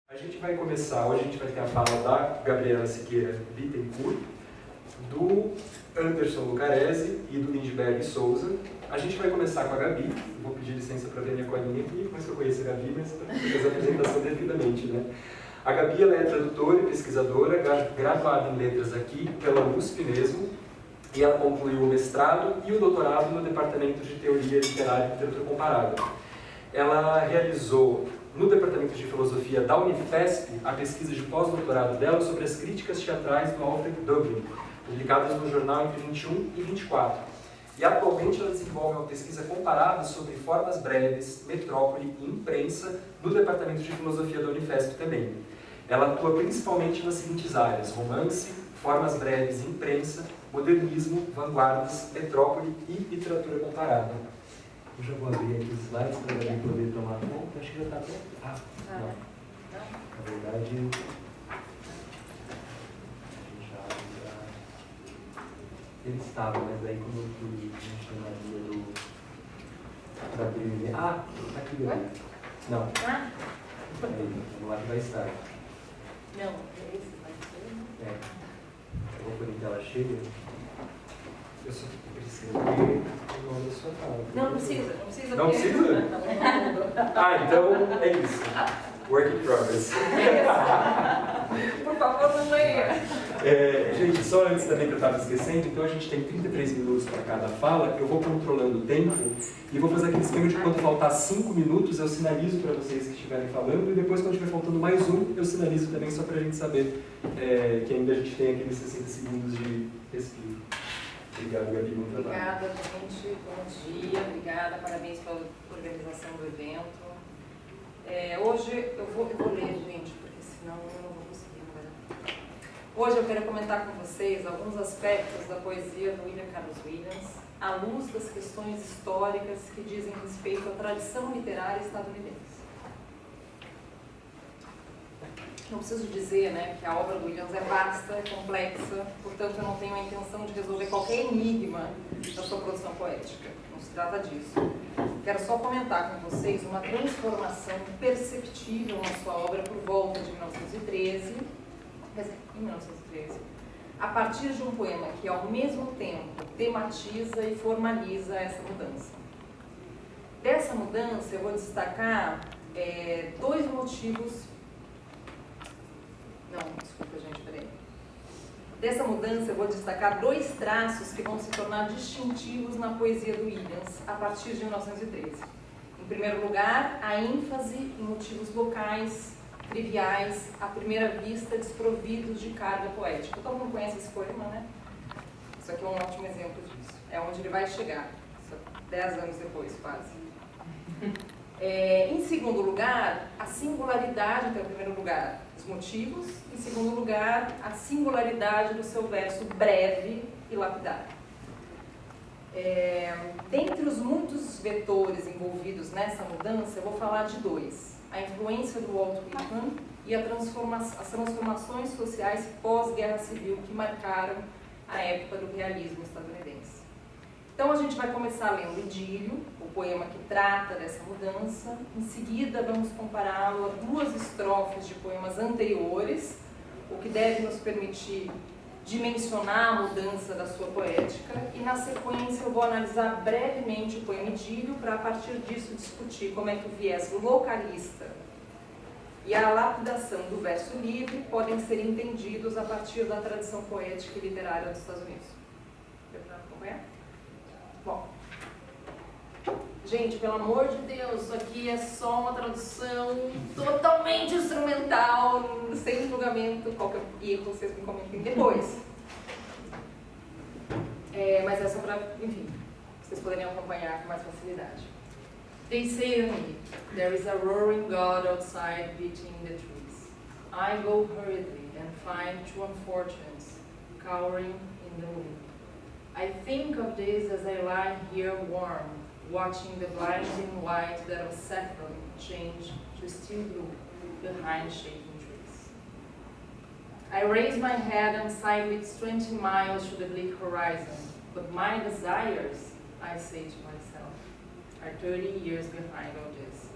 A gente vai começar, hoje a gente vai ter a fala da Gabriela Siqueira Bittencourt, do Anderson Lucarezzi e do Lindbergh Souza. A gente vai começar com a Gabi, vou pedir licença para ver minha colinha aqui, mas eu conheço a Gabi, mas para fazer a apresentação devidamente, né? A Gabi ela é tradutora e pesquisadora, graduada em letras aqui pela USP mesmo, e ela concluiu o mestrado e o doutorado no Departamento de Teoria Literária e Literatura Comparada. Ela realizou no Departamento de Filosofia da Unifesp a pesquisa de pós-doutorado dela sobre as críticas teatrais do Alfred Dublin, publicadas no jornal entre 21 e 24. E atualmente ela desenvolve uma pesquisa comparada sobre formas breves, metrópole e imprensa no Departamento de Filosofia da Unifesp também. Ela atua principalmente nas seguintes áreas: romance, formas breves e imprensa, modernismo, vanguardas, metrópole e literatura comparada. Eu já vou abrir aqui os slides para alguém poder tomar conta. Acho que já está pronto. Não. Na verdade, ele estava, mas aí como eu fui chamaria da primeira. Está aqui, galera. Não. Aí, vamos lá que vai estar. Não, esse vai ser. Eu vou por em tela cheia. Eu só preciso ver o nome da sua fala. Não precisa. Não precisa? Então é isso. Work in progress. Por favor, não leia. Gente, só antes também que eu estava esquecendo, então a gente tem 33 minutos para cada fala, eu vou controlando o tempo e vou fazer aquele esquema de quando faltar 5 minutos eu sinalizo para vocês que estiverem falando e depois quando estiver faltando mais um eu sinalizo também só para a gente saber que ainda a gente tem aqueles 60 segundos de respiro. Obrigado, Gabi, bom trabalho. Obrigada, gente. Bom dia. Obrigada. Parabéns pela organização do evento. Hoje eu vou ler, gente, porque senão eu não vou conseguir. Hoje eu quero comentar com vocês alguns aspectos da poesia do William Carlos Williams, à luz das questões históricas que dizem respeito à tradição literária estadunidense. Não preciso dizer, que a obra do Williams é vasta, é complexa, portanto eu não tenho a intenção de resolver qualquer enigma da sua produção poética. Não se trata disso. Quero só comentar com vocês uma transformação perceptível na sua obra por volta de 1913, a partir de um poema que ao mesmo tempo tematiza e formaliza essa mudança. Dessa mudança eu vou destacar dois motivos. Dessa mudança eu vou destacar dois traços que vão se tornar distintivos na poesia do Williams a partir de 1913. Em primeiro lugar, a ênfase em motivos locais, triviais, à primeira vista desprovidos de carga poética. Todo mundo conhece esse poema, né? Isso aqui é um ótimo exemplo disso. É onde ele vai chegar, 10 anos depois, quase. Em segundo lugar, a singularidade, então, em primeiro lugar, os motivos. Em segundo lugar, a singularidade do seu verso breve e lapidário. Dentre os muitos vetores envolvidos nessa mudança, eu vou falar de dois: a influência do Walt Whitman e as transformações sociais pós-guerra civil que marcaram a época do realismo estadunidense. Então a gente vai começar lendo Idílio, o poema que trata dessa mudança. Em seguida vamos compará-lo a duas estrofes de poemas anteriores, o que deve nos permitir dimensionar a mudança da sua poética. E na sequência eu vou analisar brevemente o poema Idílio para a partir disso discutir como é que o viés localista e a lapidação do verso livre podem ser entendidos a partir da tradição poética e literária dos Estados Unidos. Deu para acompanhar? Bom, gente, pelo amor de Deus, isso aqui é só uma tradução totalmente instrumental, sem julgamento, qualquer erro vocês me comentem depois. Mas é só para, enfim, vocês poderem acompanhar com mais facilidade. They say to me, there is a roaring God outside beating the trees. I go hurriedly and find two unfortunates cowering in the wind. I think of this as I lie here warm, watching the blinding white that was saffron change to steel blue behind shaking trees. I raise my head and sidewinds 20 miles to the bleak horizon, but my desires, I say to myself, are 30 years behind all this.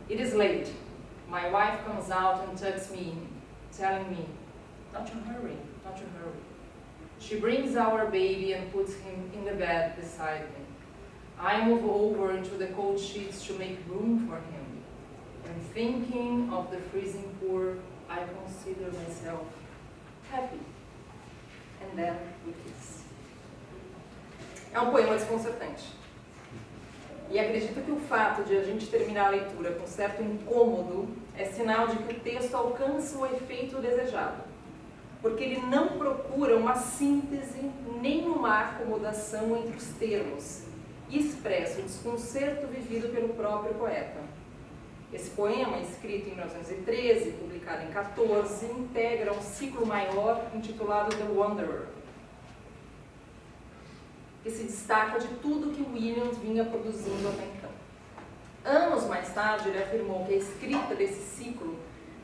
It is late. My wife comes out and tucks me in, telling me, not to hurry, not to hurry. She brings our baby and puts him in the bed beside me. I move over into the cold sheets to make room for him. And thinking of the freezing poor, I consider myself happy. And then we kiss. É um poema desconcertante. E acredito que o fato de a gente terminar a leitura com certo incômodo é sinal de que o texto alcança o efeito desejado. Porque ele não procura uma síntese nem uma acomodação entre os termos e expressa o desconcerto vivido pelo próprio poeta. Esse poema, escrito em 1913, publicado em 14, integra um ciclo maior intitulado The Wanderer, que se destaca de tudo que Williams vinha produzindo até então. Anos mais tarde, ele afirmou que a escrita desse ciclo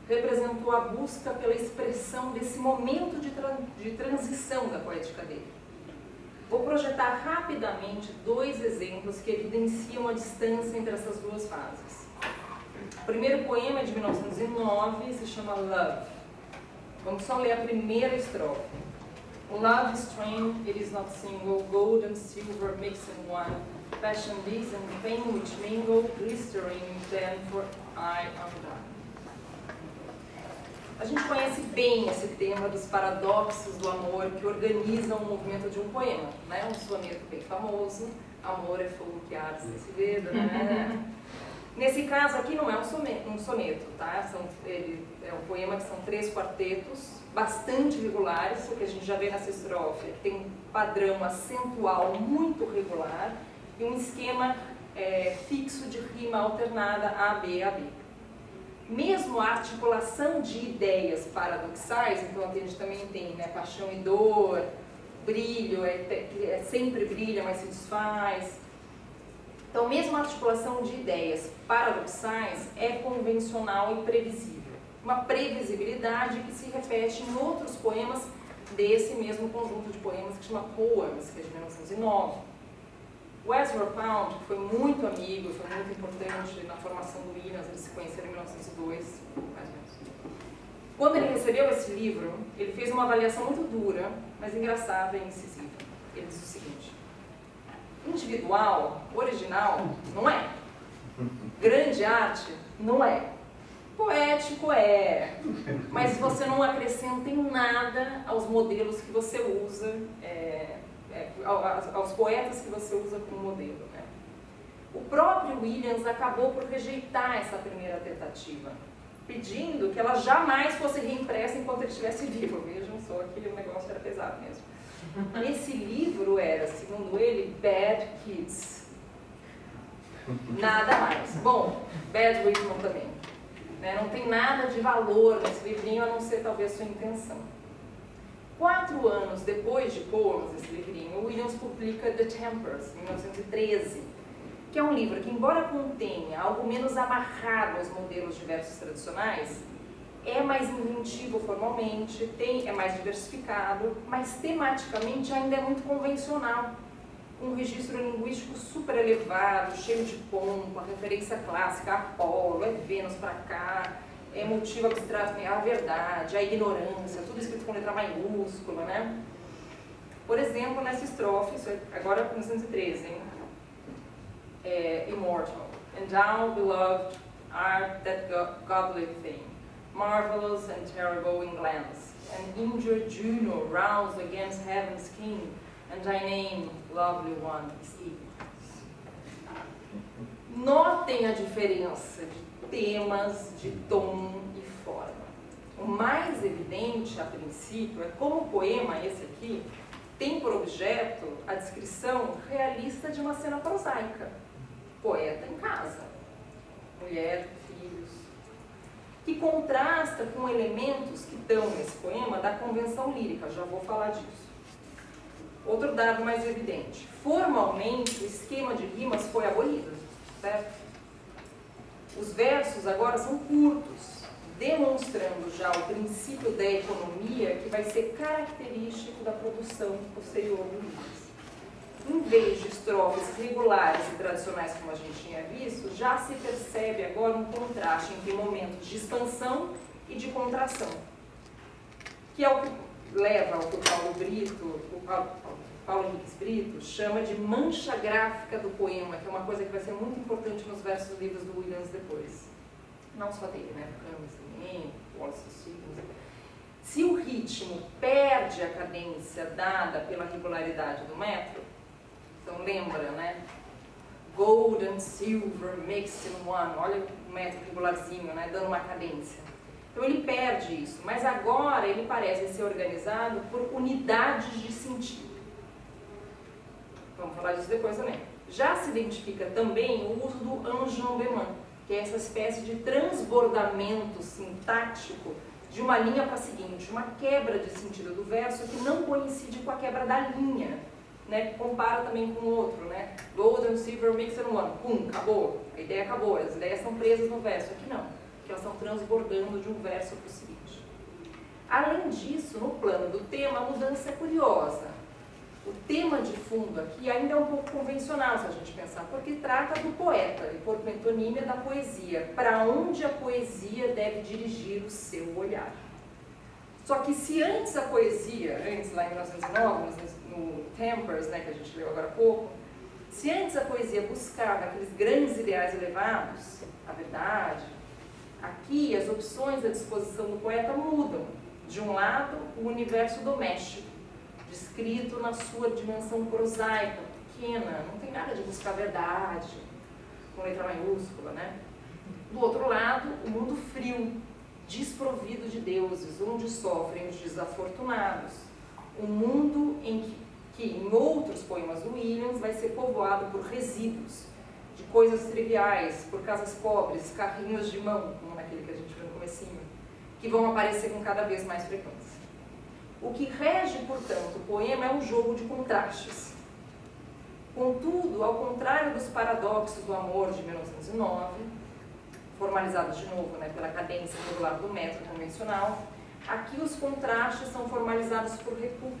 representou a busca pela expressão desse momento de transição da poética dele. Vou projetar rapidamente 2 exemplos que evidenciam a distância entre essas duas fases. O primeiro poema é de 1909 e se chama Love. Vamos só ler a primeira estrofe. Love is strain, it is not single, gold and silver mixed in one, passion this and pain which mingle, glistering then for I undone. A gente conhece bem esse tema dos paradoxos do amor que organizam o movimento de um poema, né? Um soneto bem famoso, amor é fogo que arde se vê, né? Nesse caso aqui não é um soneto, tá? É um poema que são 3 quartetos, bastante regulares, o que a gente já vê nessa estrofe, que tem um padrão acentual muito regular e um esquema fixo de rima alternada A-B, A-B. Mesmo a articulação de ideias paradoxais, então aqui a gente também tem, né, paixão e dor, brilho, sempre brilha, mas se desfaz. Então, mesmo a articulação de ideias paradoxais é convencional e previsível. Uma previsibilidade que se repete em outros poemas desse mesmo conjunto de poemas que chama Poems, que é de 1909. O Ezra Pound, que foi muito amigo, foi muito importante na formação do Williams, eles se conheceram em 1902, mais ou menos. Quando ele recebeu esse livro, ele fez uma avaliação muito dura, mas engraçada e incisiva. Ele diz o seguinte: individual, original, não é. Grande arte, não é. Poético é, mas você não acrescenta em nada aos modelos que você usa, aos poetas que você usa como modelo, né? O próprio Williams acabou por rejeitar essa primeira tentativa, pedindo que ela jamais fosse reimpressa enquanto ele estivesse vivo. Vejam só que o negócio era pesado mesmo. Esse livro era, segundo ele, Bad Kids. Nada mais. Bom, Bad Richmond também. Não tem nada de valor nesse livrinho, a não ser talvez sua intenção. 4 anos depois de Poems, esse livrinho, Williams publica The Tempers, em 1913, que é um livro que, embora contenha algo menos amarrado aos modelos de versos tradicionais, é mais inventivo formalmente, é mais diversificado, mas tematicamente ainda é muito convencional, com um registro linguístico super elevado, cheio de pompa, referência clássica, Apolo, é Vênus pra cá, é motivo abstrato, a verdade, a ignorância, tudo escrito com letra maiúscula, né? Por exemplo, nessa estrofe, isso é agora 1913, hein? Immortal. And thou, beloved, art that godly thing, marvelous and terrible in glance, and injured Juno roused against heaven's king, and thy name, lovely one, is ignorance. Notem a diferença de temas, de tom e forma. O mais evidente, a princípio, é como o poema, esse aqui, tem por objeto a descrição realista de uma cena prosaica. Poeta em casa, mulher, filhos, que contrasta com elementos que dão nesse poema da convenção lírica, já vou falar disso. Outro dado mais evidente, formalmente o esquema de rimas foi abolido, certo? Os versos agora são curtos, demonstrando já o princípio da economia que vai ser característico da produção posterior do livro. em vez de estrofes regulares e tradicionais como a gente tinha visto, já se percebe agora um contraste entre momentos de expansão e de contração, que é o que leva ao que o Paulo Henrique Brito chama de mancha gráfica do poema, que é uma coisa que vai ser muito importante nos versos dos livros do Williams depois. Não só dele, né? Camus também, Wallace Stevens. Se o ritmo perde a cadência dada pela regularidade do metro, então lembra, né? Gold and silver mixed in one. Olha o metro regularzinho, né? Dando uma cadência. Então ele perde isso, mas agora ele parece ser organizado por unidades de sentido. Vamos falar disso depois também. Já se identifica também o uso do enjambement, que é essa espécie de transbordamento sintático de uma linha para a seguinte, uma quebra de sentido do verso que não coincide com a quebra da linha, né? Compara também com o outro, né? Gold and silver mixed in one. Pum, acabou. A ideia acabou. As ideias estão presas no verso. Aqui não, que elas estão transbordando de um verso para o seguinte. Além disso, no plano do tema, a mudança é curiosa. O tema de fundo aqui ainda é um pouco convencional, se a gente pensar, porque trata do poeta, e por metonímia da poesia, para onde a poesia deve dirigir o seu olhar. Só que se antes a poesia, lá em 1909, no Tempers, né, que a gente leu agora há pouco, se antes a poesia buscava aqueles grandes ideais elevados, a verdade, aqui as opções à disposição do poeta mudam. De um lado, o universo doméstico, descrito na sua dimensão prosaica, pequena, não tem nada de buscar a verdade, com letra maiúscula, né? Do outro lado, o mundo frio, desprovido de deuses, onde sofrem os desafortunados. Um mundo que em outros poemas do Williams, vai ser povoado por resíduos, de coisas triviais, por casas pobres, carrinhos de mão, como naquele que a gente viu no comecinho, que vão aparecer com cada vez mais frequência. O que rege, portanto, o poema é um jogo de contrastes. Contudo, ao contrário dos paradoxos do amor de 1909, formalizados de novo, né, pela cadência regular do metro convencional, aqui os contrastes são formalizados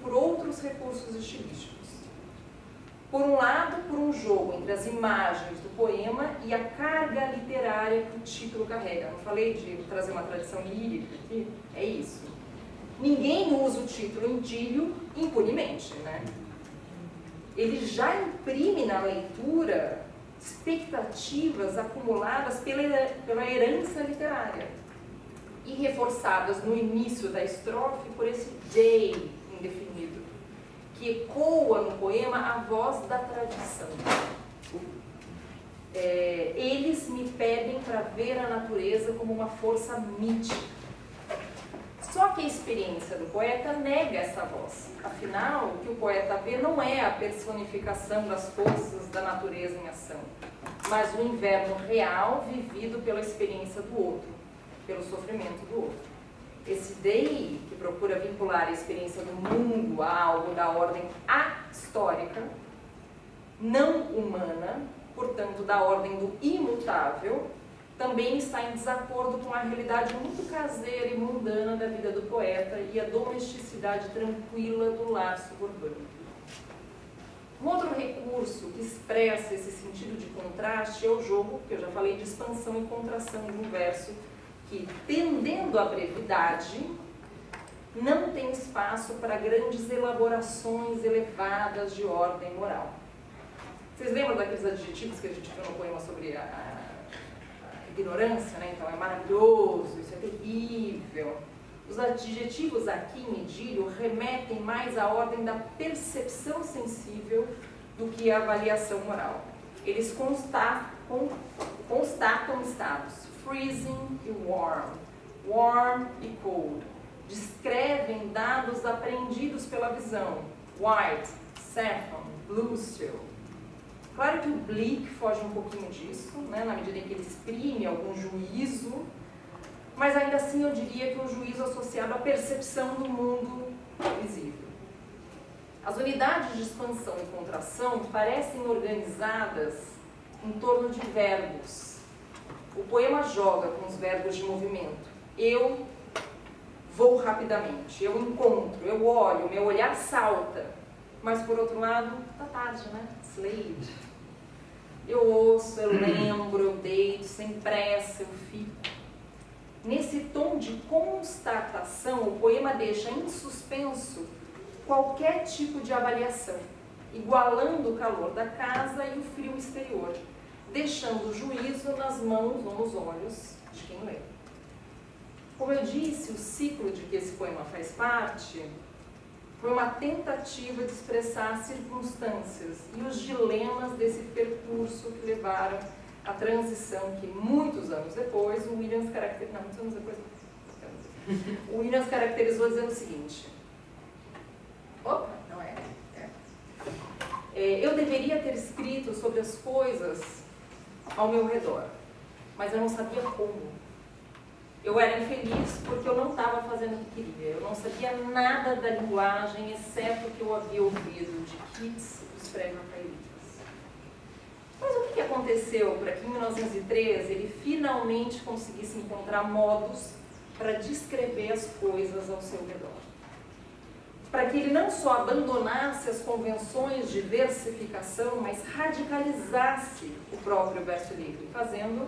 por outros recursos estilísticos. Por um lado, por um jogo entre as imagens do poema e a carga literária que o título carrega. Não falei de trazer uma tradição lírica aqui? É isso. Ninguém usa o título idílio impunemente, né? Ele já imprime na leitura expectativas acumuladas pela herança literária e reforçadas no início da estrofe por esse day indefinido, que ecoa no poema a voz da tradição. Eles me pedem para ver a natureza como uma força mítica. Só que a experiência do poeta nega essa voz. Afinal, o que o poeta vê não é a personificação das forças da natureza em ação, mas o inverno real vivido pela experiência do outro, pelo sofrimento do outro. Esse Day, que procura vincular a experiência do mundo a algo da ordem ahistórica, não humana, portanto da ordem do imutável, também está em desacordo com a realidade muito caseira e mundana da vida do poeta e a domesticidade tranquila do lar suburbano. Um outro recurso que expressa esse sentido de contraste é o jogo, que eu já falei, de expansão e contração de um verso que, tendendo à brevidade, não tem espaço para grandes elaborações elevadas de ordem moral. Vocês lembram daqueles adjetivos que a gente viu no poema sobre a ignorância, né? Então é maravilhoso, isso é terrível. Os adjetivos aqui em idílio remetem mais à ordem da percepção sensível do que à avaliação moral. Eles constatam estados, freezing e warm, warm e cold. Descrevem dados apreendidos pela visão, white, saffron, blue still. Claro que o Bleak foge um pouquinho disso, né, na medida em que ele exprime algum juízo, mas ainda assim eu diria que um juízo associado à percepção do mundo visível. As unidades de expansão e contração parecem organizadas em torno de verbos. O poema joga com os verbos de movimento. Eu vou rapidamente, eu encontro, eu olho, meu olhar salta. mas por outro lado, tá tarde, né? Slade. Eu ouço, eu lembro, eu deito, sem pressa, eu fico. Nesse tom de constatação, o poema deixa em suspenso qualquer tipo de avaliação, igualando o calor da casa e o frio exterior, deixando o juízo nas mãos ou nos olhos de quem lê. Como eu disse, o ciclo de que esse poema faz parte foi uma tentativa de expressar as circunstâncias e os dilemas desse percurso que levaram à transição que muitos anos depois o Williams caracterizou dizendo o seguinte: opa, não é. Eu deveria ter escrito sobre as coisas ao meu redor, mas eu não sabia como. Eu era infeliz porque eu não estava fazendo o que queria. Eu não sabia nada da linguagem, exceto o que eu havia ouvido de Keats e dos pré-rafaelitas. Mas o que aconteceu para que em 1913 ele finalmente conseguisse encontrar modos para descrever as coisas ao seu redor? Para que ele não só abandonasse as convenções de versificação, mas radicalizasse o próprio verso livre, fazendo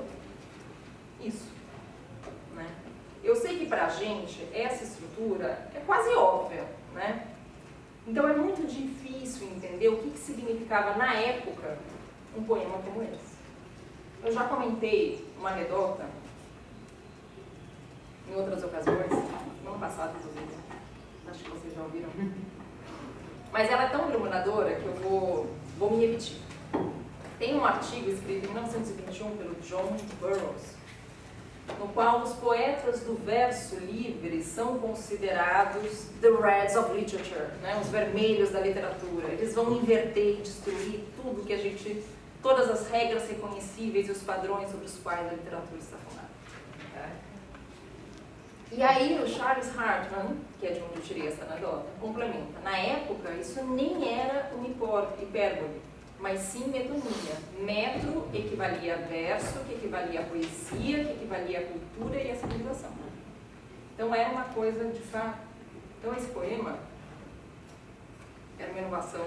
isso. Né? Eu sei que para a gente essa estrutura é quase óbvia, né? Então é muito difícil entender o que significava na época um poema como esse. Eu já comentei uma anedota em outras ocasiões, no ano passado, inclusive, acho que vocês já ouviram, mas ela é tão iluminadora que eu vou me repetir. Tem um artigo escrito em 1921 pelo John Burroughs, no qual os poetas do verso livre são considerados the reds of literature, né? Os vermelhos da literatura. Eles vão inverter e destruir tudo que a gente, todas as regras reconhecíveis e os padrões sobre os quais a literatura está fundada. Tá? E aí o Charles Hartman, que é de onde eu tirei essa anedota, complementa. Na época, isso nem era uma hipérbole, mas sim metonímia. Metro equivalia a verso, que equivalia a poesia, que equivalia a cultura e a civilização. Então era uma coisa de fato. Então esse poema era uma inovação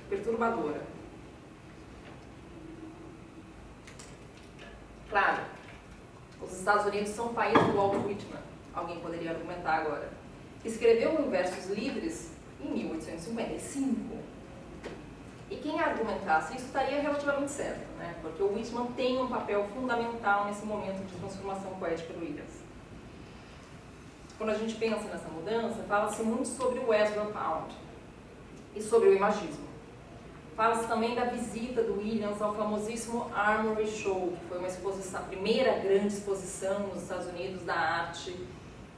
perturbadora. Claro, os Estados Unidos são o país do Walt Whitman, alguém poderia argumentar agora, que escreveu em versos livres em 1855. E quem argumentasse isso estaria relativamente certo, né? Porque o Whitman tem um papel fundamental nesse momento de transformação poética do Williams. Quando a gente pensa nessa mudança, fala-se muito sobre o Ezra Pound e sobre o imagismo. Fala-se também da visita do Williams ao famosíssimo Armory Show, que foi uma exposição, a primeira grande exposição nos Estados Unidos da arte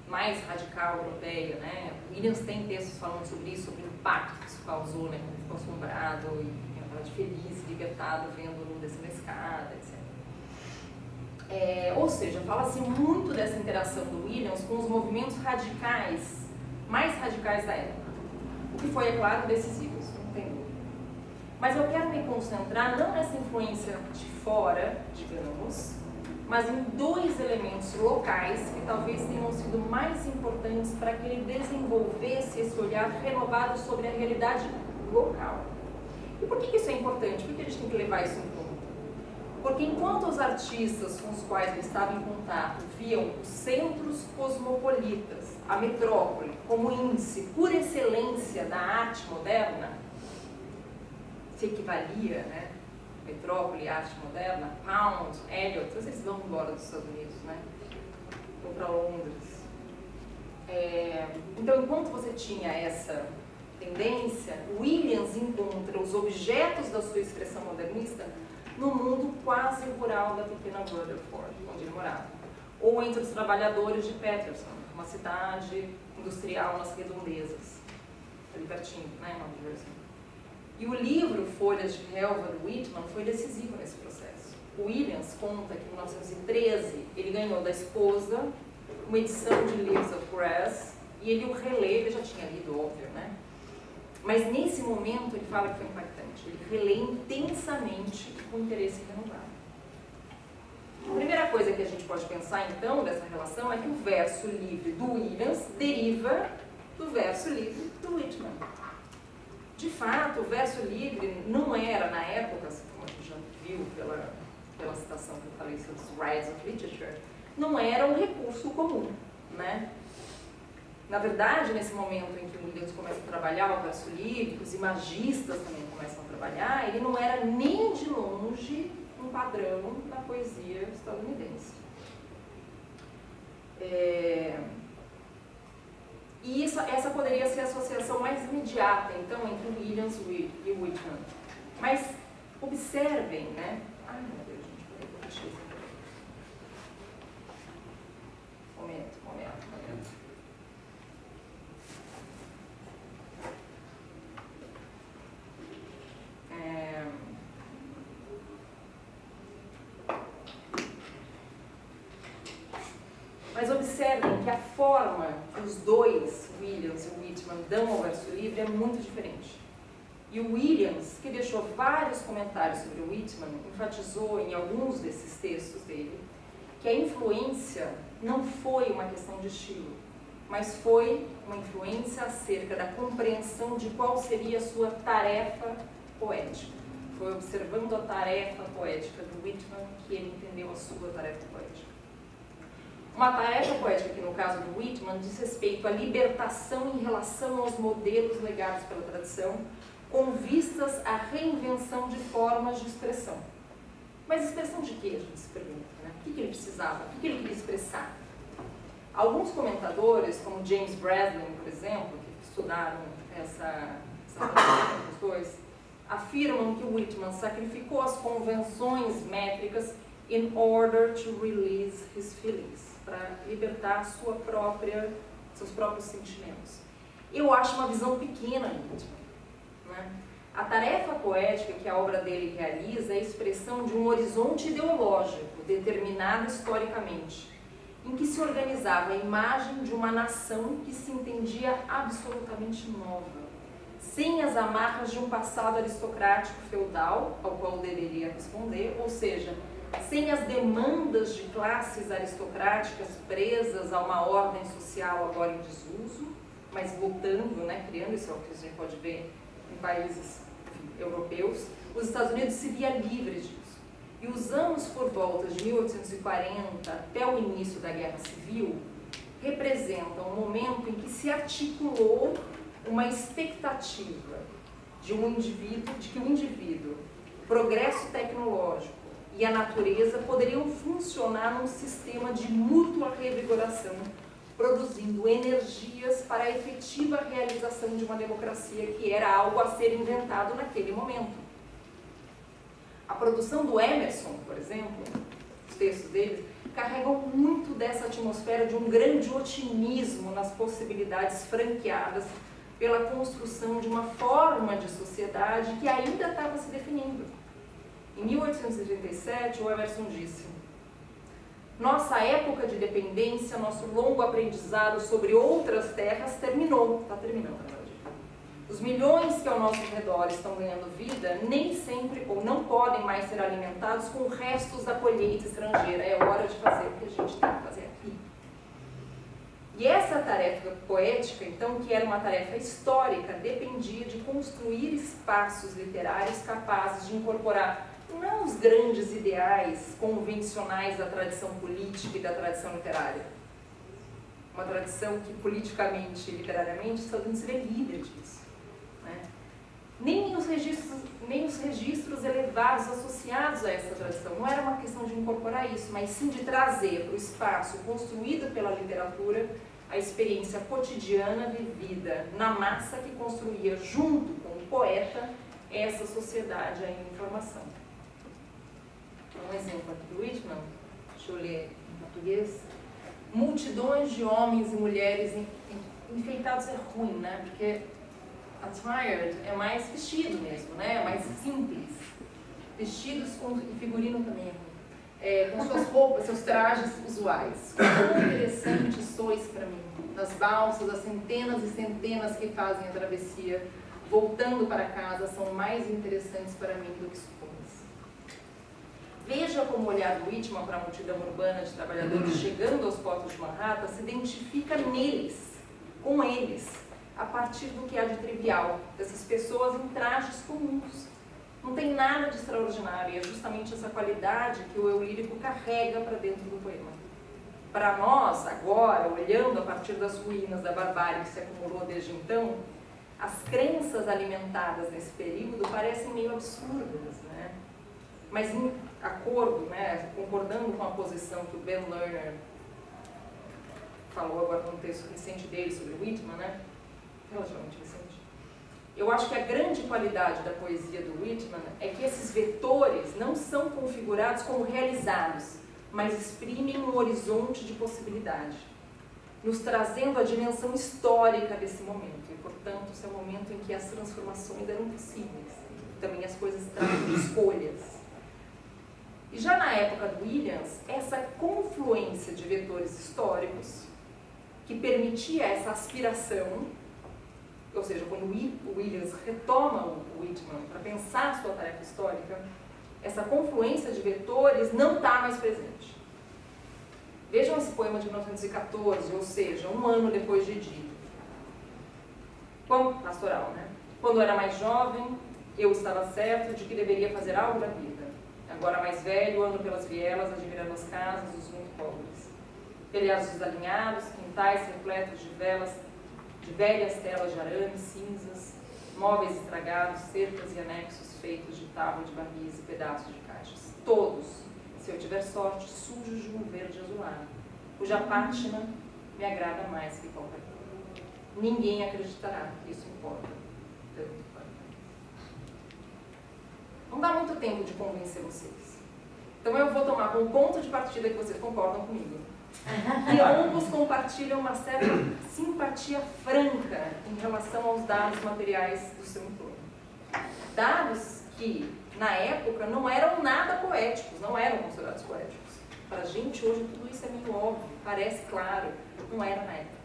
mais radical europeia, né? Williams tem textos falando sobre isso, sobre o impacto que isso causou, né? Como ficou assombrado e de feliz, libertado, vendo o descendo a escada, etc. Ou seja, fala-se muito dessa interação do Williams com os movimentos radicais, mais radicais da época. O que foi, é claro, decisivo, isso não tem dúvida. Mas eu quero me concentrar não nessa influência de fora, digamos, mas em dois elementos locais que talvez tenham sido mais importantes para que ele desenvolvesse esse olhar renovado sobre a realidade local. E por que isso é importante? Por que a gente tem que levar isso em conta? Porque enquanto os artistas com os quais ele estava em contato viam os centros cosmopolitas, a metrópole, como índice por excelência da arte moderna, se equivalia, né? Metrópole, arte moderna, Pound, Eliot, vocês vão embora dos Estados Unidos, né? Ou para Londres. Então, enquanto você tinha essa tendência, Williams encontra os objetos da sua expressão modernista no mundo quase rural da pequena Rutherford, onde ele morava. Ou entre os trabalhadores de Paterson, uma cidade industrial nas redondezas, ali pertinho, né, em Nova Jersey. E o livro Folhas de Relva, do Whitman, foi decisivo nesse processo. O Williams conta que em 1913 ele ganhou da esposa uma edição de Leaves of Grass e ele o relê, ele já tinha lido, óbvio, né? Mas nesse momento ele fala que foi impactante. Ele relê intensamente com interesse renovado. A primeira coisa que a gente pode pensar então dessa relação é que o verso livre do Williams deriva do verso livre do Whitman. De fato, o verso livre não era, na época, como a gente já viu pela citação que eu falei sobre os Rights of Literature, não era um recurso comum, né? Na verdade, nesse momento em que o Williams começa a trabalhar o verso livre, que os imagistas também começam a trabalhar, ele não era nem de longe um padrão da poesia estadunidense. E essa poderia ser a associação mais imediata, então, entre o Williams e o Whitman. Mas observem, né? Ai, meu Deus, gente, peraí, vou deixar isso aqui. Momento. Mas observem que a forma que os dois, Williams e Whitman, dão ao verso livre é muito diferente. E o Williams, que deixou vários comentários sobre o Whitman, enfatizou em alguns desses textos dele que a influência não foi uma questão de estilo, mas foi uma influência acerca da compreensão de qual seria a sua tarefa poética. Foi observando a tarefa poética do Whitman que ele entendeu a sua tarefa poética. Uma tarefa poética que, no caso do Whitman, diz respeito à libertação em relação aos modelos legados pela tradição, com vistas à reinvenção de formas de expressão. Mas expressão de quê, a gente se pergunta, né? O que ele precisava? O que ele queria expressar? Alguns comentadores, como James Bradley, por exemplo, que estudaram essa relação dos dois, afirmam que Whitman sacrificou as convenções métricas in order to release his feelings, para libertar seus próprios sentimentos. Eu acho uma visão pequena do Whitman, né? A tarefa poética que a obra dele realiza é a expressão de um horizonte ideológico determinado historicamente, em que se organizava a imagem de uma nação que se entendia absolutamente nova, sem as amarras de um passado aristocrático feudal, ao qual deveria responder, ou seja, sem as demandas de classes aristocráticas presas a uma ordem social agora em desuso, mas voltando, né, criando, isso é o que a gente pode ver em países europeus, os Estados Unidos se via livres disso. E os anos por volta de 1840 até o início da Guerra Civil representam um momento em que se articulou uma expectativa de que o indivíduo, o progresso tecnológico e a natureza poderiam funcionar num sistema de mútua revigoração, produzindo energias para a efetiva realização de uma democracia que era algo a ser inventado naquele momento. A produção do Emerson, por exemplo, os textos dele, carregam muito dessa atmosfera de um grande otimismo nas possibilidades franqueadas pela construção de uma forma de sociedade que ainda estava se definindo. Em 1837, o Emerson disse: nossa época de dependência, nosso longo aprendizado sobre outras terras terminou. Está terminando, na verdade. Os milhões que ao nosso redor estão ganhando vida, nem sempre ou não podem mais ser alimentados com restos da colheita estrangeira. É hora de fazer o que a gente tem que fazer aqui. E essa tarefa poética, então, que era uma tarefa histórica, dependia de construir espaços literários capazes de incorporar não os grandes ideais convencionais da tradição política e da tradição literária. Uma tradição que politicamente e literariamente os Estados Unidos seria livre disso, né? Nem os registros elevados associados a essa tradição. Não era uma questão de incorporar isso, mas sim de trazer para o espaço construído pela literatura a experiência cotidiana vivida na massa que construía junto com o poeta essa sociedade ainda em formação. Um exemplo aqui do Whitman, deixa eu ler em português. Multidões de homens e mulheres enfeitados é ruim, né? Porque attired é mais vestido mesmo, né? É mais simples. Vestidos com figurino também é ruim. Com suas roupas, seus trajes usuais. Quão interessantes sois para mim. Nas balsas, as centenas e centenas que fazem a travessia, voltando para casa, são mais interessantes para mim do que supões. Veja como o olhar do Whitman para a multidão urbana de trabalhadores chegando aos portos de Manhattan se identifica neles, com eles, a partir do que há de trivial, dessas pessoas em trajes comuns. Não tem nada de extraordinário, e é justamente essa qualidade que o eu lírico carrega para dentro do poema. Para nós, agora, olhando a partir das ruínas da barbárie que se acumulou desde então, as crenças alimentadas nesse período parecem meio absurdas, né? Mas em acordo, né, concordando com a posição que o Ben Lerner falou agora num texto recente dele sobre Whitman, né, relativamente recente, eu acho que a grande qualidade da poesia do Whitman é que esses vetores não são configurados como realizados, mas exprimem um horizonte de possibilidade, nos trazendo a dimensão histórica desse momento, e portanto esse é o momento em que as transformações eram possíveis, também as coisas trazem escolhas. E já na época do Williams, essa confluência de vetores históricos que permitia essa aspiração, ou seja, quando o Williams retoma o Whitman para pensar a sua tarefa histórica, essa confluência de vetores não está mais presente. Vejam esse poema de 1914, ou seja, um ano depois de Edito. Pastoral, né? Quando eu era mais jovem, eu estava certo de que deveria fazer algo da vida. Agora mais velho, ando pelas vielas, admirando as casas dos muito pobres. Telhados desalinhados, quintais repletos de velhas telas de arame, cinzas, móveis estragados, cercas e anexos feitos de tábua de barris e pedaços de caixas. Todos, se eu tiver sorte, sujos de um verde azulado, cuja pátina me agrada mais que qualquer coisa. Ninguém acreditará que isso importa tanto para mim. Não dá muito tempo de convencer vocês. Então eu vou tomar como ponto de partida que vocês concordam comigo. E ambos compartilham uma certa simpatia franca em relação aos dados materiais do seu entorno. Dados que, na época, não eram nada poéticos, não eram considerados poéticos. Para a gente, hoje, tudo isso é meio óbvio, parece claro, não era na época.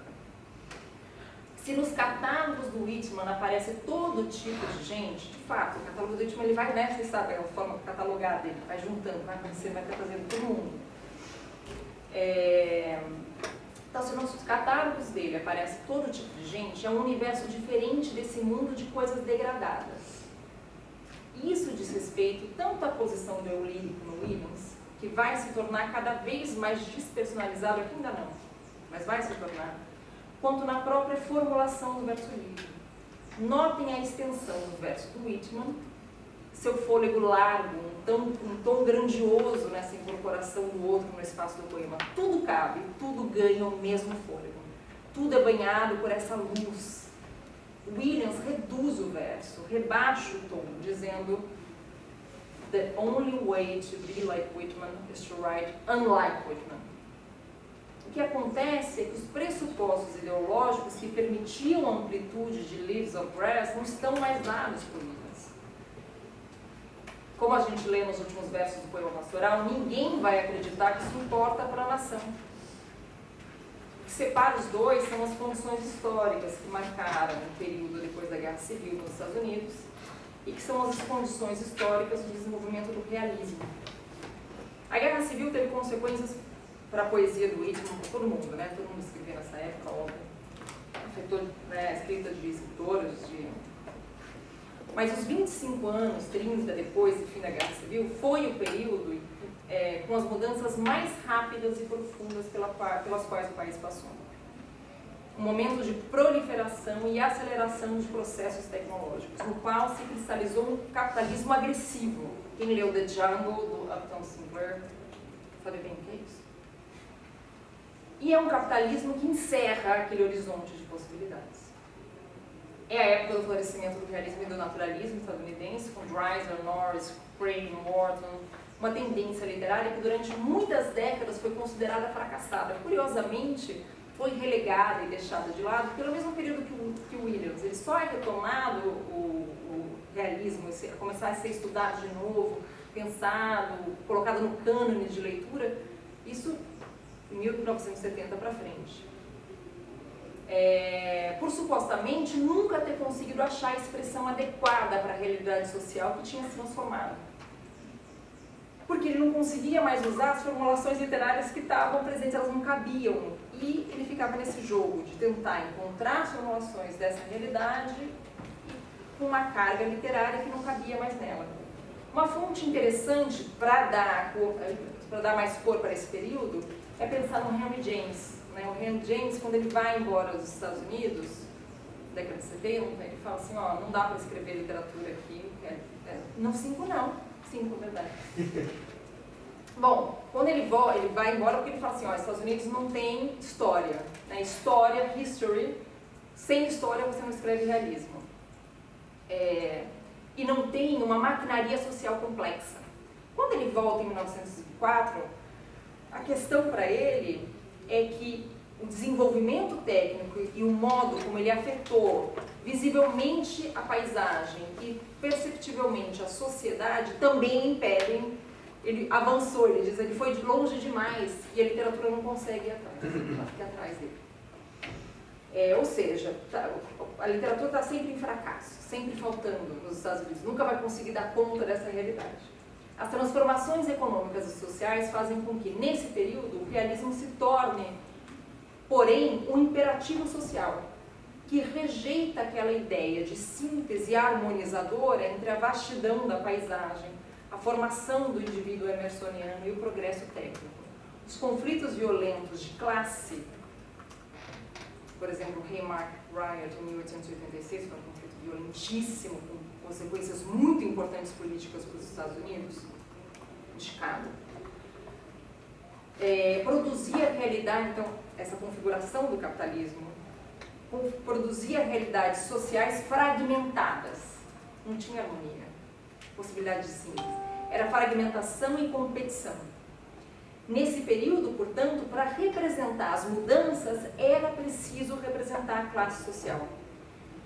Se nos catálogos do Whitman aparece todo tipo de gente, de fato, o catálogo do Whitman ele vai nessa, sabe, a forma de catalogar dele, vai juntando, vai aparecendo, vai trazendo todo mundo. Então, se nos catálogos dele aparece todo tipo de gente, é um universo diferente desse mundo de coisas degradadas. Isso diz respeito tanto à posição do eu lírico no Williams, que vai se tornar cada vez mais despersonalizado, aqui ainda não, mas vai se tornar, quanto na própria formulação do verso lírico. Notem a extensão do verso do Whitman, seu fôlego largo, um tom grandioso nessa incorporação do outro no espaço do poema. Tudo cabe, tudo ganha o mesmo fôlego. Tudo é banhado por essa luz. Williams reduz o verso, rebaixa o tom, dizendo "The only way to be like Whitman is to write unlike Whitman." O que acontece é que os pressupostos ideológicos que permitiam a amplitude de Leaves of Grass não estão mais dados por Williams. Como a gente lê nos últimos versos do poema pastoral, ninguém vai acreditar que isso importa para a nação. O que separa os dois são as condições históricas que marcaram o período depois da Guerra Civil nos Estados Unidos e que são as condições históricas do desenvolvimento do realismo. A Guerra Civil teve consequências para a poesia do Whitman, para todo mundo, né? Todo mundo escrevia nessa época, óbvio. Afetou, né, a escrita de escritores, Mas os 25 anos, 30 depois do fim da Guerra Civil, foi o período com as mudanças mais rápidas e profundas pelas quais o país passou. Um momento de proliferação e aceleração de processos tecnológicos, no qual se cristalizou um capitalismo agressivo. Quem leu The Jungle, do Upton Sinclair, sabe bem o que é isso? E é um capitalismo que encerra aquele horizonte de possibilidades. É a época do florescimento do realismo e do naturalismo estadunidense, com Dreiser, Norris, Crane, Morton, uma tendência literária que durante muitas décadas foi considerada fracassada. Curiosamente, foi relegada e deixada de lado pelo mesmo período que o Williams. Ele só é retomado o realismo, começar a ser estudado de novo, pensado, colocado no cânone de leitura, isso em 1970 para frente. Por supostamente nunca ter conseguido achar a expressão adequada para a realidade social que tinha se transformado. Porque ele não conseguia mais usar as formulações literárias que estavam presentes, elas não cabiam. E ele ficava nesse jogo de tentar encontrar as formulações dessa realidade com uma carga literária que não cabia mais nela. Uma fonte interessante para dar mais cor para esse período é pensar no Henry James. Né? O Henry James, quando ele vai embora dos Estados Unidos, na década de 70, ele fala assim, ó, não dá para escrever literatura aqui. Não, 5 não. 5, verdade. Bom, quando ele vai embora, porque ele fala assim, ó, os Estados Unidos não tem história. Né? História, history, sem história você não escreve realismo. E não tem uma maquinaria social complexa. Quando ele volta em 1904, a questão para ele é que o desenvolvimento técnico e o modo como ele afetou visivelmente a paisagem e perceptivelmente a sociedade também impedem. Ele avançou, ele diz, ele foi de longe demais e a literatura não consegue ir atrás dele. Ou seja, a literatura está sempre em fracasso, sempre faltando nos Estados Unidos, nunca vai conseguir dar conta dessa realidade. As transformações econômicas e sociais fazem com que, nesse período, o realismo se torne, porém, um imperativo social, que rejeita aquela ideia de síntese harmonizadora entre a vastidão da paisagem, a formação do indivíduo emersoniano e o progresso técnico. Os conflitos violentos de classe, por exemplo, o Haymarket Riot, em 1886, foi um conflito violentíssimo, com consequências muito importantes políticas para os Estados Unidos, em Chicago. Produzia a realidade, então, essa configuração do capitalismo, produzia realidades sociais fragmentadas, não tinha harmonia, possibilidade de síntese, era fragmentação e competição. Nesse período, portanto, para representar as mudanças, era preciso representar a classe social.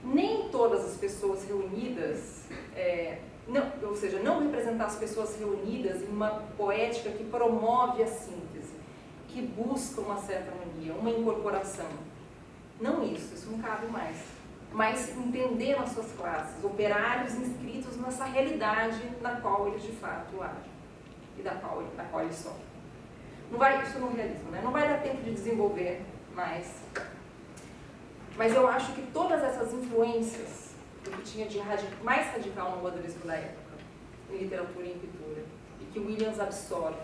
Nem todas as pessoas reunidas, ou seja, não representar as pessoas reunidas em uma poética que promove a síntese, que busca uma certa harmonia, uma incorporação. Não isso não cabe mais. Mas entender as suas classes, operários inscritos nessa realidade na qual eles de fato agem e da qual eles sofrem. Isso no realismo, né? Não vai dar tempo de desenvolver mais. Mas eu acho que todas essas influências do que tinha de mais radical no modernismo da época, em literatura e em pintura, e que Williams absorve,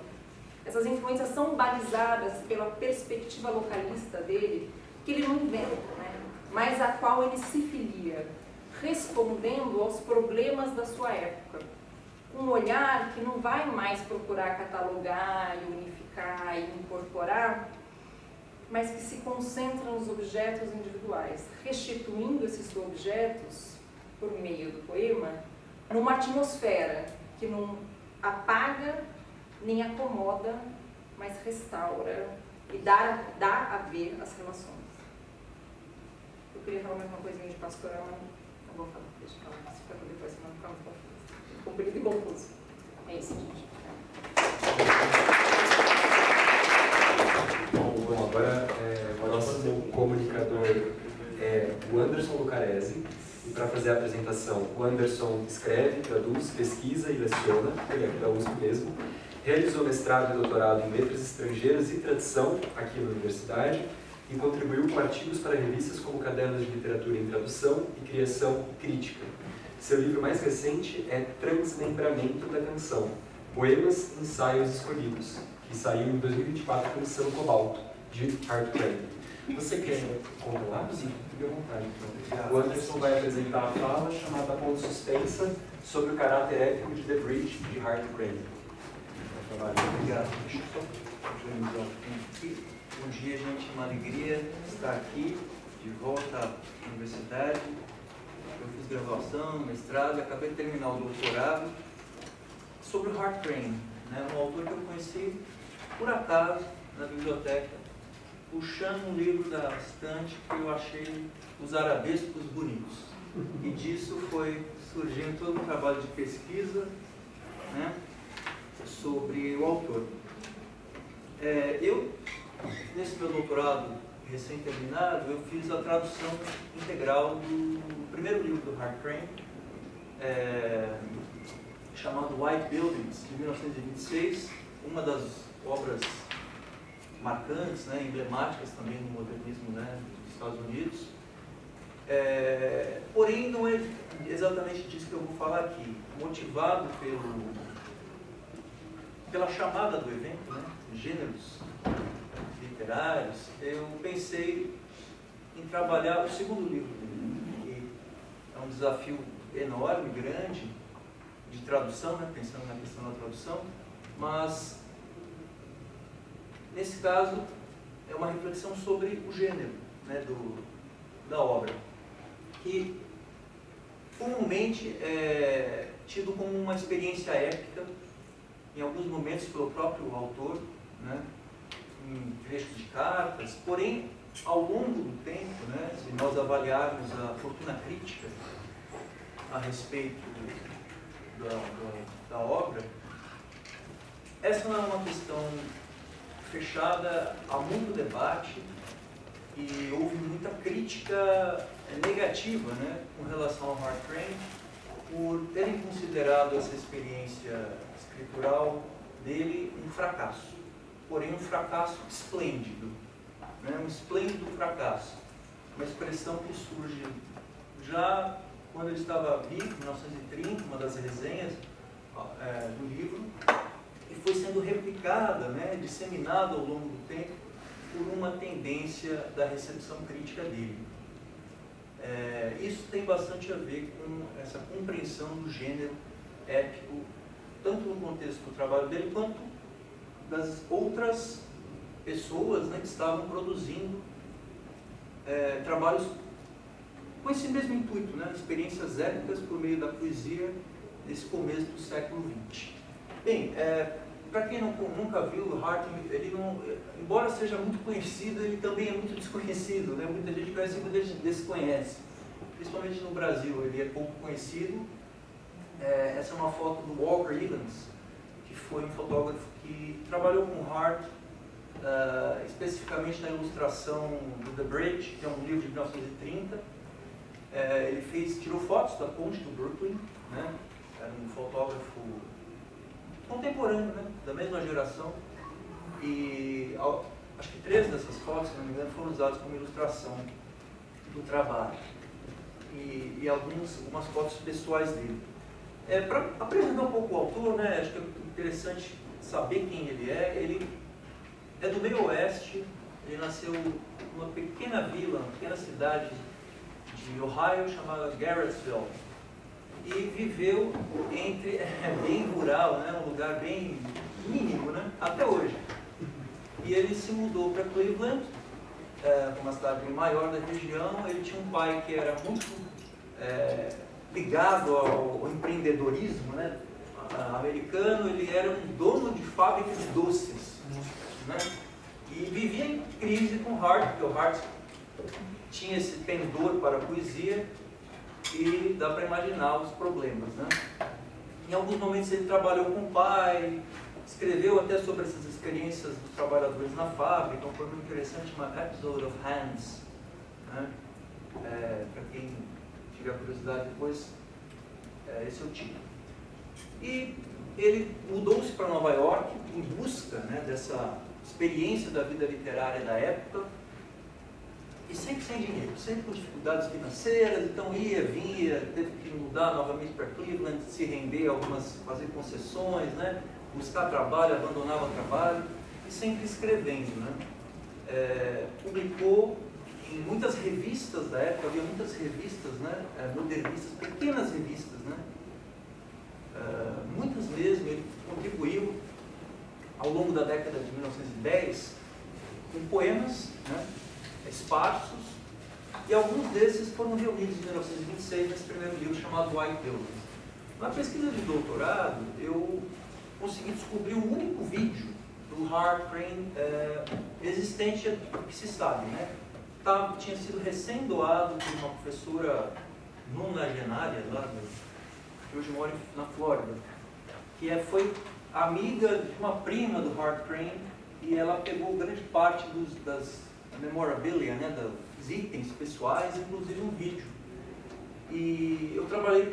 essas influências são balizadas pela perspectiva localista dele, que ele não inventa, né? Mas a qual ele se filia, respondendo aos problemas da sua época. Um olhar que não vai mais procurar catalogar e unificar e incorporar, mas que se concentra nos objetos individuais, restituindo esses objetos, por meio do poema, numa atmosfera que não apaga nem acomoda, mas restaura e dá a ver as relações. Eu queria falar mais uma coisinha de pastoral, mas não vou falar, deixa eu falar, se ficar depois, senão ficar muito confuso. Comprido e confuso. É isso, gente. Bom, agora o nosso comunicador é o Anderson Lucarezzi. E para fazer a apresentação, o Anderson escreve, traduz, pesquisa e leciona, ele é aqui da USP mesmo. Realizou mestrado e doutorado em letras estrangeiras e tradução aqui na universidade e contribuiu com artigos para revistas como Cadernos de Literatura em Tradução e Criação Crítica. Seu livro mais recente é Transmembramento da Canção, Poemas e Ensaios Escolhidos, que saiu em 2024 pelo Selo Cobalto, de Hart Crane. Você quer contar? Sim, fique à vontade. Então. O Anderson vai apresentar a fala chamada Ponto Suspensa sobre o caráter épico de The Bridge, de Hart Crane. Obrigado. Deixa eu só organizar o tempo aqui. Bom dia, gente. Uma alegria estar aqui, de volta à universidade. Eu fiz graduação, mestrado, acabei de terminar o doutorado sobre o Hart Crane, né? Um autor que eu conheci por acaso na biblioteca, puxando um livro da estante que eu achei os arabescos bonitos. E disso foi surgindo todo um trabalho de pesquisa, né, sobre o autor. Eu, nesse meu doutorado recém-terminado, eu fiz a tradução integral do primeiro livro do Hart Crane, chamado White Buildings, de 1926, uma das obras marcantes, né, emblemáticas também no modernismo, né, dos Estados Unidos. Porém, não é exatamente disso que eu vou falar aqui. Motivado pela chamada do evento, né, gêneros literários, eu pensei em trabalhar o segundo livro dele, que é um desafio enorme, grande, de tradução, né, pensando na questão da tradução, mas nesse caso é uma reflexão sobre o gênero, né, da obra, que comumente é tido como uma experiência épica, em alguns momentos pelo próprio autor, né, em trechos de cartas, porém, ao longo do tempo, né, se nós avaliarmos a fortuna crítica a respeito da obra, essa não é uma questão fechada, há muito debate e houve muita crítica negativa, né, com relação ao Hart Crane, por terem considerado essa experiência escritural dele um fracasso, porém um fracasso esplêndido, né, um esplêndido fracasso, uma expressão que surge já quando ele estava vivo, em 1930, uma das resenhas do livro, e foi sendo replicada, né, disseminada ao longo do tempo por uma tendência da recepção crítica dele. Isso tem bastante a ver com essa compreensão do gênero épico, tanto no contexto do trabalho dele, quanto das outras pessoas, né, que estavam produzindo trabalhos com esse mesmo intuito, né, experiências épicas por meio da poesia nesse começo do século XX. Bem, para quem nunca viu o Hart, ele não, embora seja muito conhecido, ele também é muito desconhecido, né? Muita gente conhece e muita gente desconhece, principalmente no Brasil, ele é pouco conhecido. Essa é uma foto do Walker Evans, que foi um fotógrafo que trabalhou com Hart, especificamente na ilustração do The Bridge, que é um livro de 1930. Ele tirou fotos da ponte do Brooklyn, né? Era um fotógrafo contemporâneo, né, da mesma geração, e acho que 3 dessas fotos, se não me engano, foram usadas como ilustração do trabalho, e algumas fotos pessoais dele. Para apresentar um pouco o autor, né, acho que é interessante saber quem ele é do meio oeste, ele nasceu numa pequena vila, uma pequena cidade de Ohio chamada Garrettsville, e viveu bem rural, né, um lugar bem mínimo, né, até hoje. E ele se mudou para Cleveland, uma cidade maior da região. Ele tinha um pai que era muito ligado ao empreendedorismo, né, americano. Ele era um dono de fábrica de doces, né, e vivia em crise com Hart, porque o Hart tinha esse pendor para a poesia, e dá para imaginar os problemas, né? Em alguns momentos ele trabalhou com o pai, escreveu até sobre essas experiências dos trabalhadores na fábrica, um poema interessante, uma Episode of Hands, né? Para quem tiver curiosidade depois, esse é o título. E ele mudou-se para Nova York em busca, né, dessa experiência da vida literária da época, e sempre sem dinheiro, sempre com dificuldades financeiras. Então vinha, teve que mudar novamente para Cleveland, se render fazer concessões, né, buscar trabalho, abandonava o trabalho, e sempre escrevendo, né. Publicou em muitas revistas da época, havia muitas revistas, né, modernistas, pequenas revistas, né, muitas mesmo. Ele contribuiu ao longo da década de 1910 com poemas, né, esparsos, e alguns desses foram reunidos em 1926 nesse primeiro livro chamado White Buildings. Na pesquisa de doutorado, eu consegui descobrir o único vídeo do Hart Crane existente, que se sabe, né? Tinha sido recém-doado por uma professora nonagenária lá, que hoje mora na Flórida, que foi amiga de uma prima do Hart Crane, e ela pegou grande parte das memorabilia, né, dos itens pessoais, inclusive um vídeo. E eu trabalhei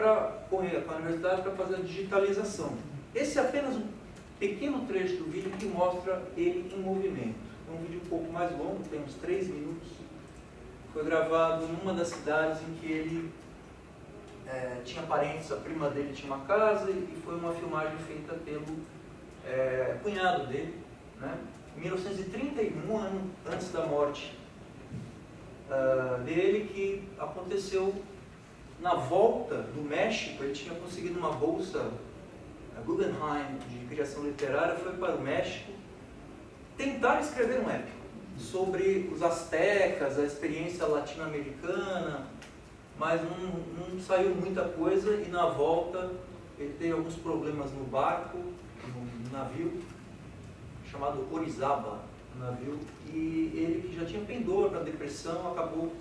com a universidade para fazer a digitalização. Esse é apenas um pequeno trecho do vídeo que mostra ele em movimento. é um vídeo um pouco mais longo, tem uns 3 minutos. Foi gravado numa das cidades em que ele tinha parentes, a prima dele tinha uma casa, e foi uma filmagem feita pelo cunhado dele, né? Em 1931, um ano antes da morte dele, que aconteceu na volta do México. Ele tinha conseguido uma bolsa Guggenheim de criação literária, foi para o México tentar escrever um épico sobre os aztecas, a experiência latino-americana, mas não saiu muita coisa, e na volta ele teve alguns problemas no barco, no navio, chamado Orizaba, o navio, e ele, que já tinha pendor na depressão, acabou...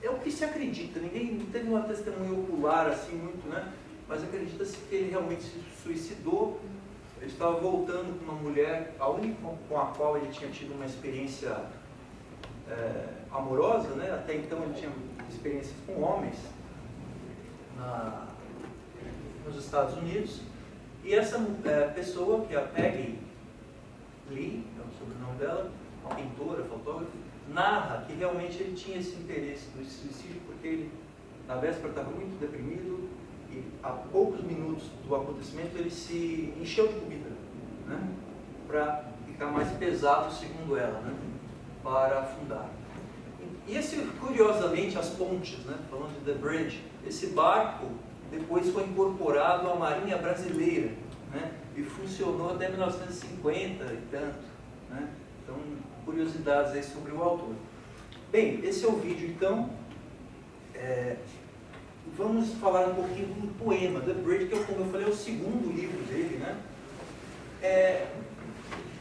É o que se acredita, ninguém não teve uma testemunha ocular assim muito, né? Mas acredita-se que ele realmente se suicidou. Ele estava voltando com uma mulher, a única com a qual ele tinha tido uma experiência amorosa, né? Até então ele tinha experiências com homens nos Estados Unidos. E essa pessoa, que é a Peggy Lee, é o sobrenome dela, uma pintora, fotógrafa, narra que realmente ele tinha esse interesse do suicídio, porque ele, na véspera, estava muito deprimido, e a poucos minutos do acontecimento ele se encheu de comida, né, para ficar mais pesado, segundo ela, né, para afundar. E curiosamente, as pontes, né, falando de The Bridge, esse barco depois foi incorporado à Marinha Brasileira, né, e funcionou até 1950 e tanto, né. Então, curiosidades aí sobre o autor. Bem, esse é o vídeo, então. Vamos falar um pouquinho do poema, The Bridge, que, como eu falei, é o segundo livro dele, né?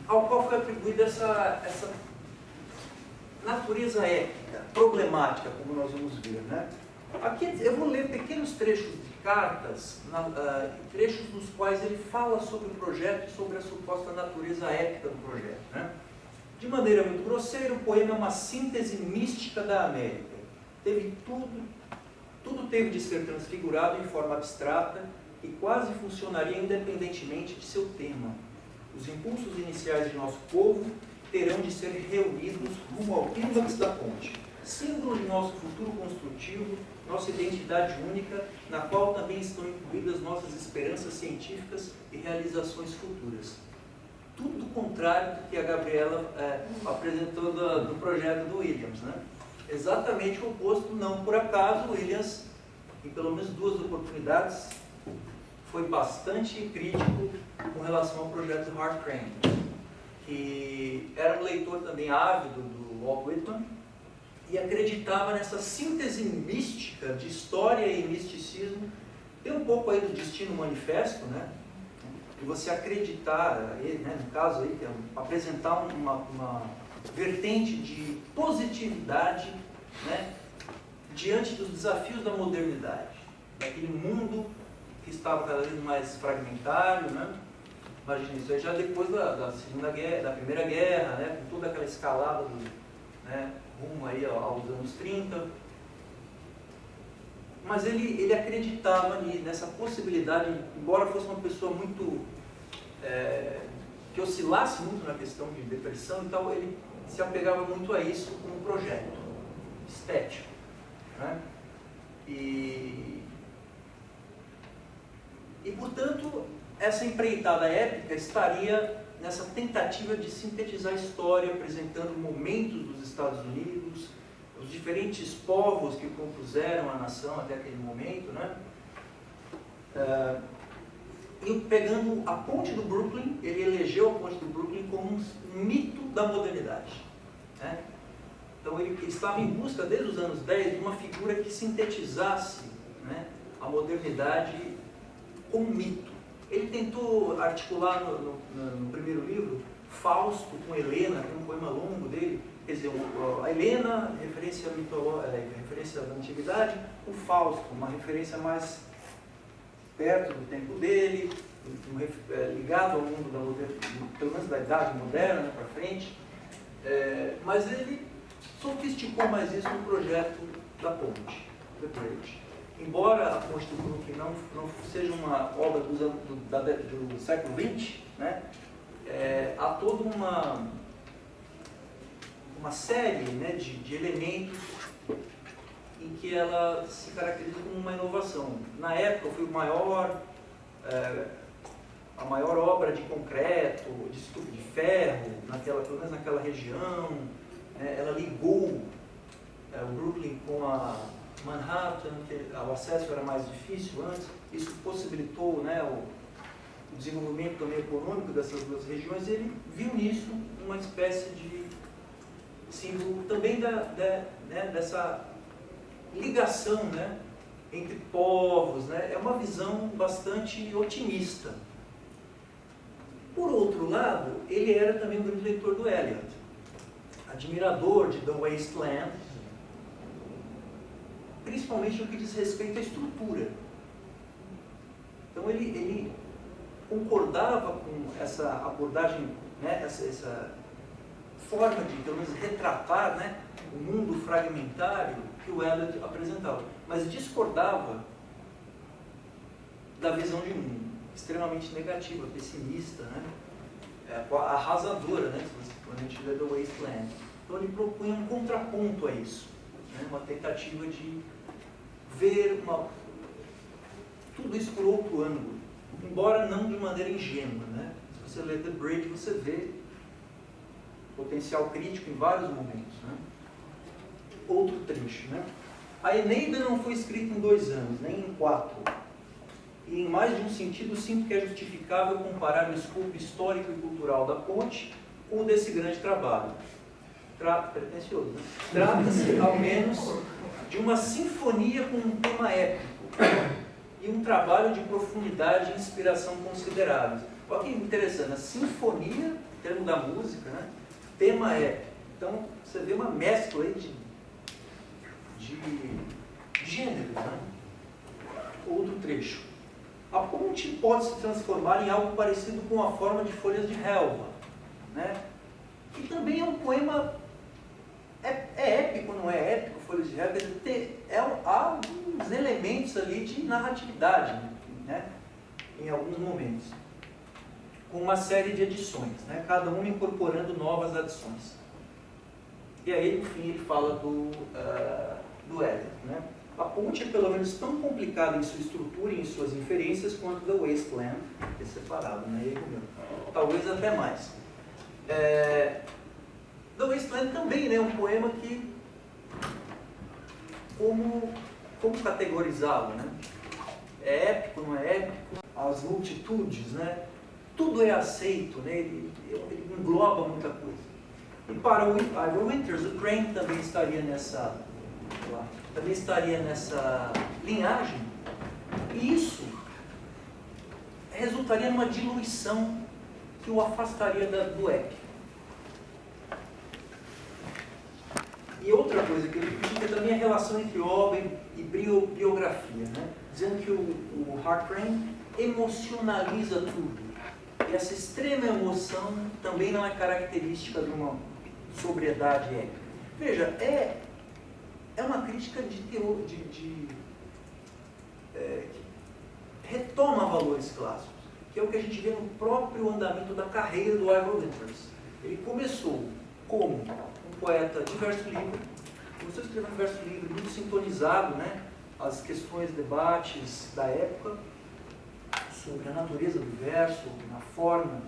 Ao qual foi atribuída essa natureza épica, problemática, como nós vamos ver, né? Aqui eu vou ler pequenos trechos de cartas, trechos nos quais ele fala sobre o projeto e sobre a suposta natureza épica do projeto, né? De maneira muito grosseira, o poema é uma síntese mística da América. Tudo teve de ser transfigurado em forma abstrata e quase funcionaria independentemente de seu tema. Os impulsos iniciais de nosso povo terão de ser reunidos rumo ao clímax da ponte, símbolo de nosso futuro construtivo, nossa identidade única, na qual também estão incluídas nossas esperanças científicas e realizações futuras. Tudo do contrário do que a Gabriela apresentou do projeto do Williams, né? Exatamente o oposto. Não por acaso, Williams, em pelo menos 2 oportunidades, foi bastante crítico com relação ao projeto do Hart Crane, que era um leitor também ávido do Walt Whitman e acreditava nessa síntese mística de história e misticismo. Tem um pouco aí do Destino Manifesto, né? E você acreditar, né, no caso aí, apresentar uma vertente de positividade, né, diante dos desafios da modernidade, daquele mundo que estava cada vez mais fragmentário, né? Imagina isso aí já depois da Primeira Guerra, né, com toda aquela escalada né, rumo aí aos anos 30. Mas ele acreditava nessa possibilidade, embora fosse uma pessoa muito que oscilasse muito na questão de depressão e tal, ele se apegava muito a isso como projeto estético, né? E portanto, essa empreitada épica estaria nessa tentativa de sintetizar a história, apresentando momentos dos Estados Unidos, os diferentes povos que compuseram a nação até aquele momento, né? E pegando a ponte do Brooklyn, ele elegeu a ponte do Brooklyn como um mito da modernidade, né? Então ele estava em busca, desde os anos 10, de uma figura que sintetizasse, né, a modernidade como mito. Ele tentou articular no primeiro livro Fausto com Helena, que é um poema longo dele. Quer dizer, a Helena, referência da antiguidade, o Fausto, uma referência mais perto do tempo dele, ligado ao mundo da modernidade, pelo menos da idade moderna para frente. Mas ele sofisticou mais isso no projeto da ponte, The Bridge. Embora a ponte do Brooklyn não seja uma obra do século XX, né, há toda uma série, né, de elementos em que ela se caracteriza como uma inovação. Na época foi a maior obra de concreto, de estufa de ferro, pelo menos naquela região. Ela ligou o Brooklyn com a Manhattan, que o acesso era mais difícil antes. Isso possibilitou, né, o desenvolvimento também econômico dessas duas regiões. E ele viu nisso uma espécie de símbolo também dessa ligação, né, entre povos, né? É uma visão bastante otimista. Por outro lado, ele era também um grande leitor do Eliot, admirador de The Waste Land, principalmente no que diz respeito à estrutura. Então ele concordava com essa abordagem, né, essa forma de, pelo menos, retratar, né, o mundo fragmentário que o Eliot apresentava, mas discordava da visão de mundo extremamente negativa, pessimista, né, arrasadora, né, quando a gente lê The Waste Land. Então ele propunha um contraponto a isso, né, uma tentativa de ver tudo isso por outro ângulo, embora não de maneira ingênua, né. Se você lê The Bridge, você vê potencial crítico em vários momentos, né. Outro trecho, né? A Eneida não foi escrita em 2 anos, nem em 4. E em mais de um sentido, sinto que é justificável comparar o escopo histórico e cultural da ponte com o desse grande trabalho. Pretencioso, né? Trata-se, ao menos, de uma sinfonia com um tema épico e um trabalho de profundidade e inspiração consideráveis. Olha que interessante, a sinfonia, termo da música, né? Tema épico. Então, você vê uma mescla aí de gênero, né? Outro trecho. A ponte pode se transformar em algo parecido com a forma de folhas de relva, né? E também é um poema, é épico, não é épico, folhas de relva, há alguns elementos ali de narratividade, né? Em alguns momentos, com uma série de edições, né? Cada uma incorporando novas adições. E aí, enfim, ele fala do Eliot, né? A ponte é pelo menos tão complicada em sua estrutura e em suas inferências quanto The Waste Land, que é separado, né? Talvez até mais. The Waste Land também, né, é um poema que, como categorizá-lo, né? É épico, não é épico? As multitudes, né? Tudo é aceito, né? Ele engloba muita coisa. E para o Ivor Winters, o Crane também estaria nessa linhagem, e isso resultaria numa diluição que o afastaria do épico. E outra coisa que ele critica é também a relação entre obra e biografia, né? Dizendo que o Crane emocionaliza tudo. E essa extrema emoção também não é característica de uma sobriedade épica. Veja, é uma crítica que retoma valores clássicos, que é o que a gente vê no próprio andamento da carreira do Ivor Winters. Ele começou como um poeta de verso livre, começou a escrever um verso livre muito sintonizado, né, às questões, debates da época, sobre a natureza do verso, na forma,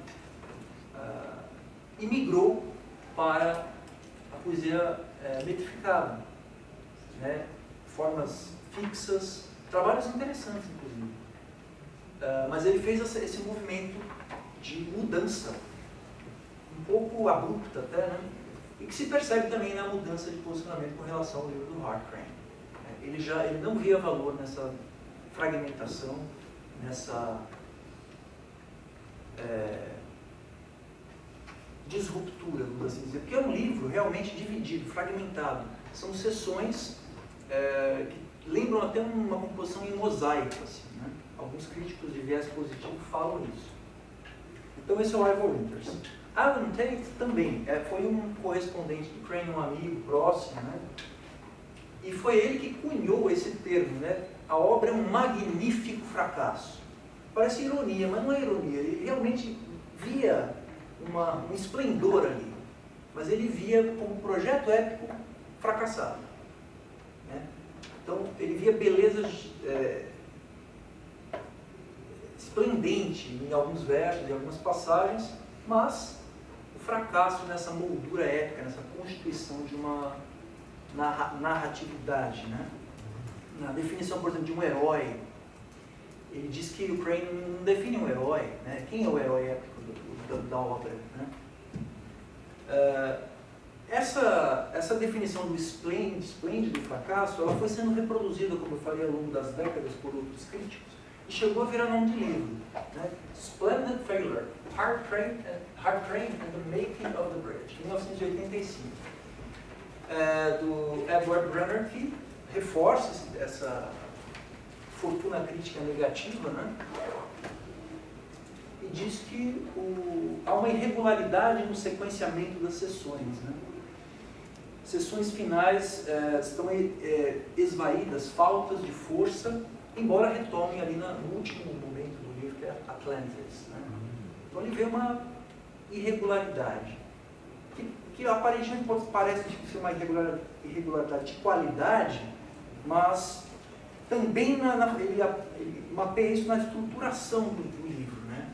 e migrou para a poesia metrificada, né? Formas fixas, trabalhos interessantes, inclusive. Mas ele fez esse movimento de mudança, um pouco abrupta até, né? E que se percebe também na mudança de posicionamento com relação ao livro do Crane. Ele não via valor nessa fragmentação, nessa disruptura, vamos assim dizer, porque é um livro realmente dividido, fragmentado. São sessões que lembram até uma composição em mosaico, assim, né? Alguns críticos de viés positivo falam isso. Então esse é o Ivor Winters. Alan Tate também foi um correspondente do Crane, um amigo próximo, né? E foi ele que cunhou esse termo, né? A obra é um magnífico fracasso. Parece ironia, mas não é ironia. Ele realmente via um esplendor ali. mas ele via como projeto épico fracassado. Né? Então, ele via beleza esplendente em alguns versos, em algumas passagens, mas o fracasso nessa moldura épica, nessa constituição de uma narratividade. Né? Na definição, por exemplo, de um herói, ele diz que o Crane não define um herói. Né? Quem é o herói épico da obra? Né? Essa definição do esplêndido fracasso, ela foi sendo reproduzida, como eu falei, ao longo das décadas por outros críticos, e chegou a virar nome de livro. Né? Splendid Failure, Hard Train and the Making of the Bridge, 1985. Do Edward Brenner, que reforça essa fortuna crítica negativa, né? E diz que há uma irregularidade no sequenciamento das sessões. Né? Sessões finais estão esvaídas, faltas de força, embora retomem ali no último momento do livro, que é Atlantis. Né? Então ele vê uma irregularidade, que aparentemente parece ser uma irregularidade de qualidade, mas também ele mapeia isso na estruturação do livro. Né?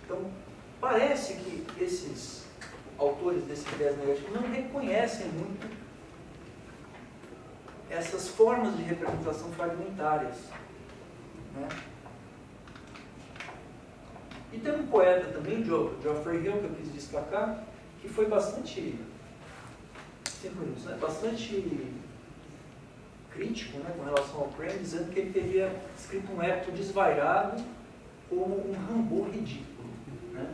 Então, parece que esses autores desse viés negativo não reconhecem muito essas formas de representação fragmentárias. Né? E tem um poeta também, Geoffrey Hill, que eu quis destacar, que foi bastante crítico, né, com relação ao Crane, dizendo que ele teria escrito um épico desvairado como um Rimbaud ridículo. Né?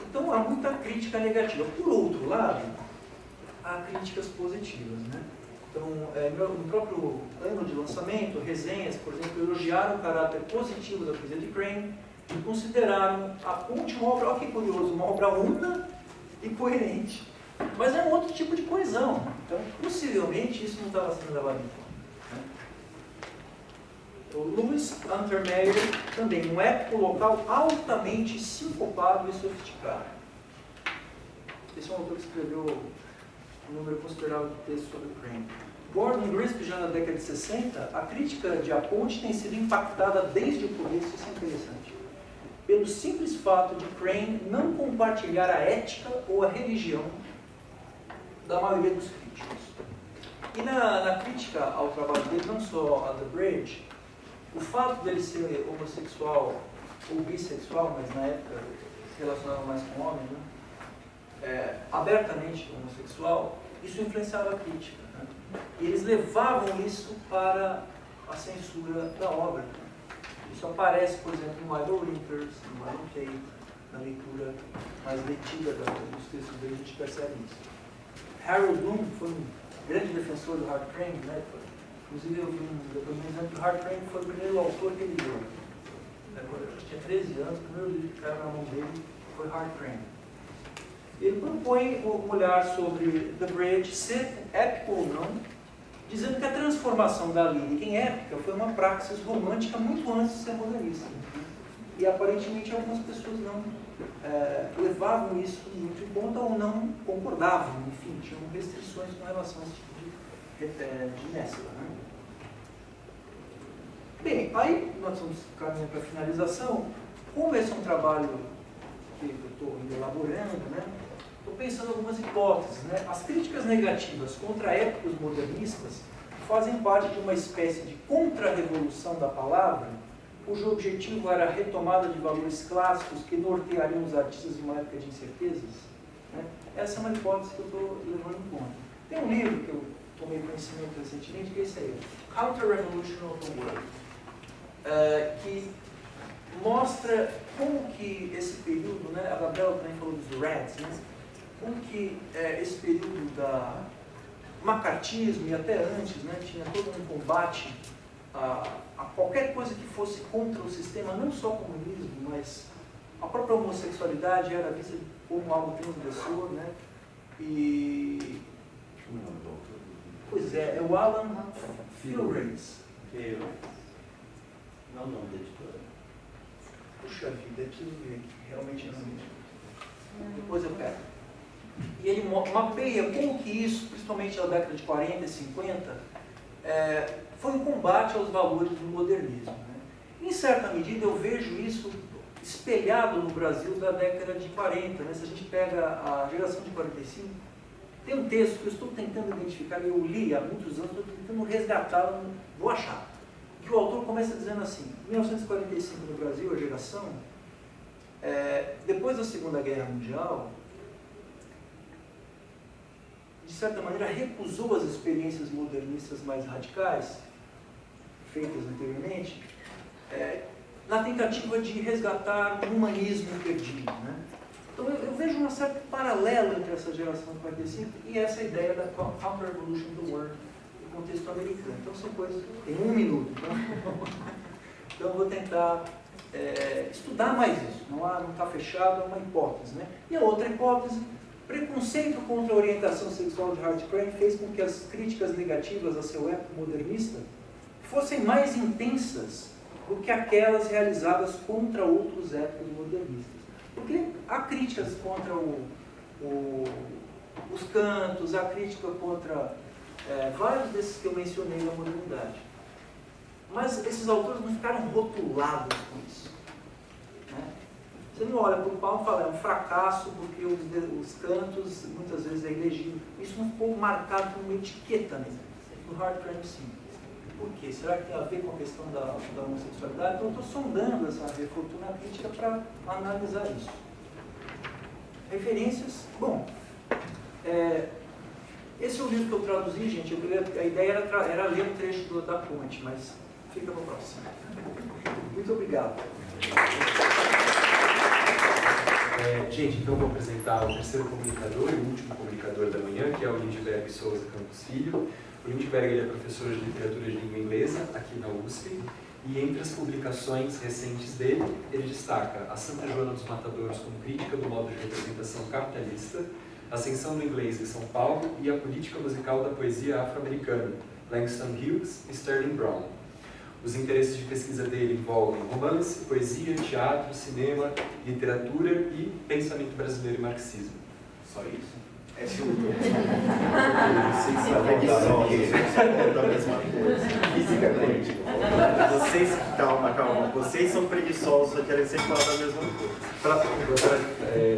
Então há muita crítica negativa. Por outro lado, há críticas positivas. Né? Então, no próprio ano de lançamento, resenhas, por exemplo, elogiaram o caráter positivo da poesia de Crane e consideraram a última obra, olha que curioso, uma obra una e coerente. Mas é um outro tipo de coesão. Então, possivelmente, isso não estava sendo levado em conta. Né? O Louis Untermeyer, também, um épico local altamente sincopado e sofisticado. Esse é um autor que escreveu um número considerável de textos sobre o Crane. Gordon Grisby, já na década de 60, a crítica de A Ponte tem sido impactada desde o começo, isso é interessante, pelo simples fato de Crane não compartilhar a ética ou a religião da maioria dos críticos. E na crítica ao trabalho dele, não só a The Bridge, o fato dele ser homossexual ou bissexual, mas na época se relacionava mais com homem, né? Abertamente homossexual, isso influenciava a crítica. Né? E eles levavam isso para a censura da obra. Isso aparece, por exemplo, no Idle Winters, no Idle Tate, na leitura mais detida dos textos dele, a gente percebe isso. Harold Bloom foi um grande defensor do Hart Crane, né? Inclusive eu vi um depoimento que o Hart Crane foi o primeiro autor que ele leu. Eu tinha 13 anos, o primeiro livro que caiu na mão dele foi Hart Crane. Ele propõe um olhar sobre The Bridge, ser épico ou não, dizendo que a transformação da lírica em épica foi uma praxis romântica muito antes de ser modernista. E aparentemente algumas pessoas não levavam isso muito em conta ou não concordavam, enfim, tinham restrições com relação a esse tipo de mescla. Né? Bem, aí nós vamos caminhando para a finalização. Como esse é um trabalho que eu estou elaborando, né? Estou pensando em algumas hipóteses. Né? As críticas negativas contra épicos modernistas fazem parte de uma espécie de contra-revolução da palavra, cujo objetivo era a retomada de valores clássicos que norteariam os artistas em uma época de incertezas. Né? Essa é uma hipótese que eu estou levando em conta. Tem um livro que eu tomei conhecimento recentemente, que é esse aí, Counter-Revolution of the World, que mostra como que esse período, né, a Gabriela também falou dos Reds, né, como que esse período da macartismo e até antes, né, tinha todo um combate a qualquer coisa que fosse contra o sistema, não só o comunismo, mas a própria homossexualidade era vista como algo transgressor, né? E pois é o Alan Philrace. Não, não, da editora. Puxa vida, eu preciso ver aqui, realmente não. Depois eu pego. e ele mapeia como que isso, principalmente na década de 40 e 50, foi um combate aos valores do modernismo. Né? Em certa medida, eu vejo isso espelhado no Brasil da década de 40. Né? Se a gente pega a geração de 45, tem um texto que eu estou tentando identificar, eu li há muitos anos, estou tentando resgatar, não vou achar. Que o autor começa dizendo assim: 1945 no Brasil, a geração, depois da Segunda Guerra Mundial, de certa maneira recusou as experiências modernistas mais radicais, feitas anteriormente, na tentativa de resgatar um humanismo perdido. Né? Então eu vejo um certo paralelo entre essa geração de 45 e essa ideia da counter-revolution do world no contexto americano. Então são coisas... Tem 1 minuto. Então eu vou tentar estudar mais isso. Não está fechado, é uma hipótese. Né? E a outra hipótese, preconceito contra a orientação sexual de Hart Crane fez com que as críticas negativas a seu época modernista fossem mais intensas do que aquelas realizadas contra outros épocas modernistas. Porque há críticas contra os cantos, há crítica contra vários desses que eu mencionei na modernidade. Mas esses autores não ficaram rotulados com isso. Né? Você não olha para o Paulo e fala, é um fracasso porque os cantos muitas vezes é ilegível. Isso não ficou marcado como uma etiqueta mesmo. No Hart Crane, sim. Por quê? Será que tem a ver com a questão da homossexualidade? Então eu estou sondando essa refortuna crítica para analisar isso. Referências? Bom, esse é o livro que eu traduzi, gente. A ideia era ler um trecho da ponte, mas fica no próximo. Muito obrigado. Gente, então eu vou apresentar o terceiro comunicador e o último comunicador da manhã, que é o Lindbergh Souza Campos Filho. O Lindbergh ele é professor de literatura de língua inglesa aqui na USP, e entre as publicações recentes dele, ele destaca A Santa Joana dos Matadouros como crítica do modo de representação capitalista, Ascensão do Inglês em São Paulo e a política musical da poesia afro-americana, Langston Hughes e Sterling Brown. Os interesses de pesquisa dele envolvem romance, poesia, teatro, cinema, literatura e pensamento brasileiro e marxismo. Só isso? É tudo. Vocês sabem que são da mesma coisa. Fisicamente. Calma. Vocês são preguiçosos, só querem sempre falar da mesma coisa.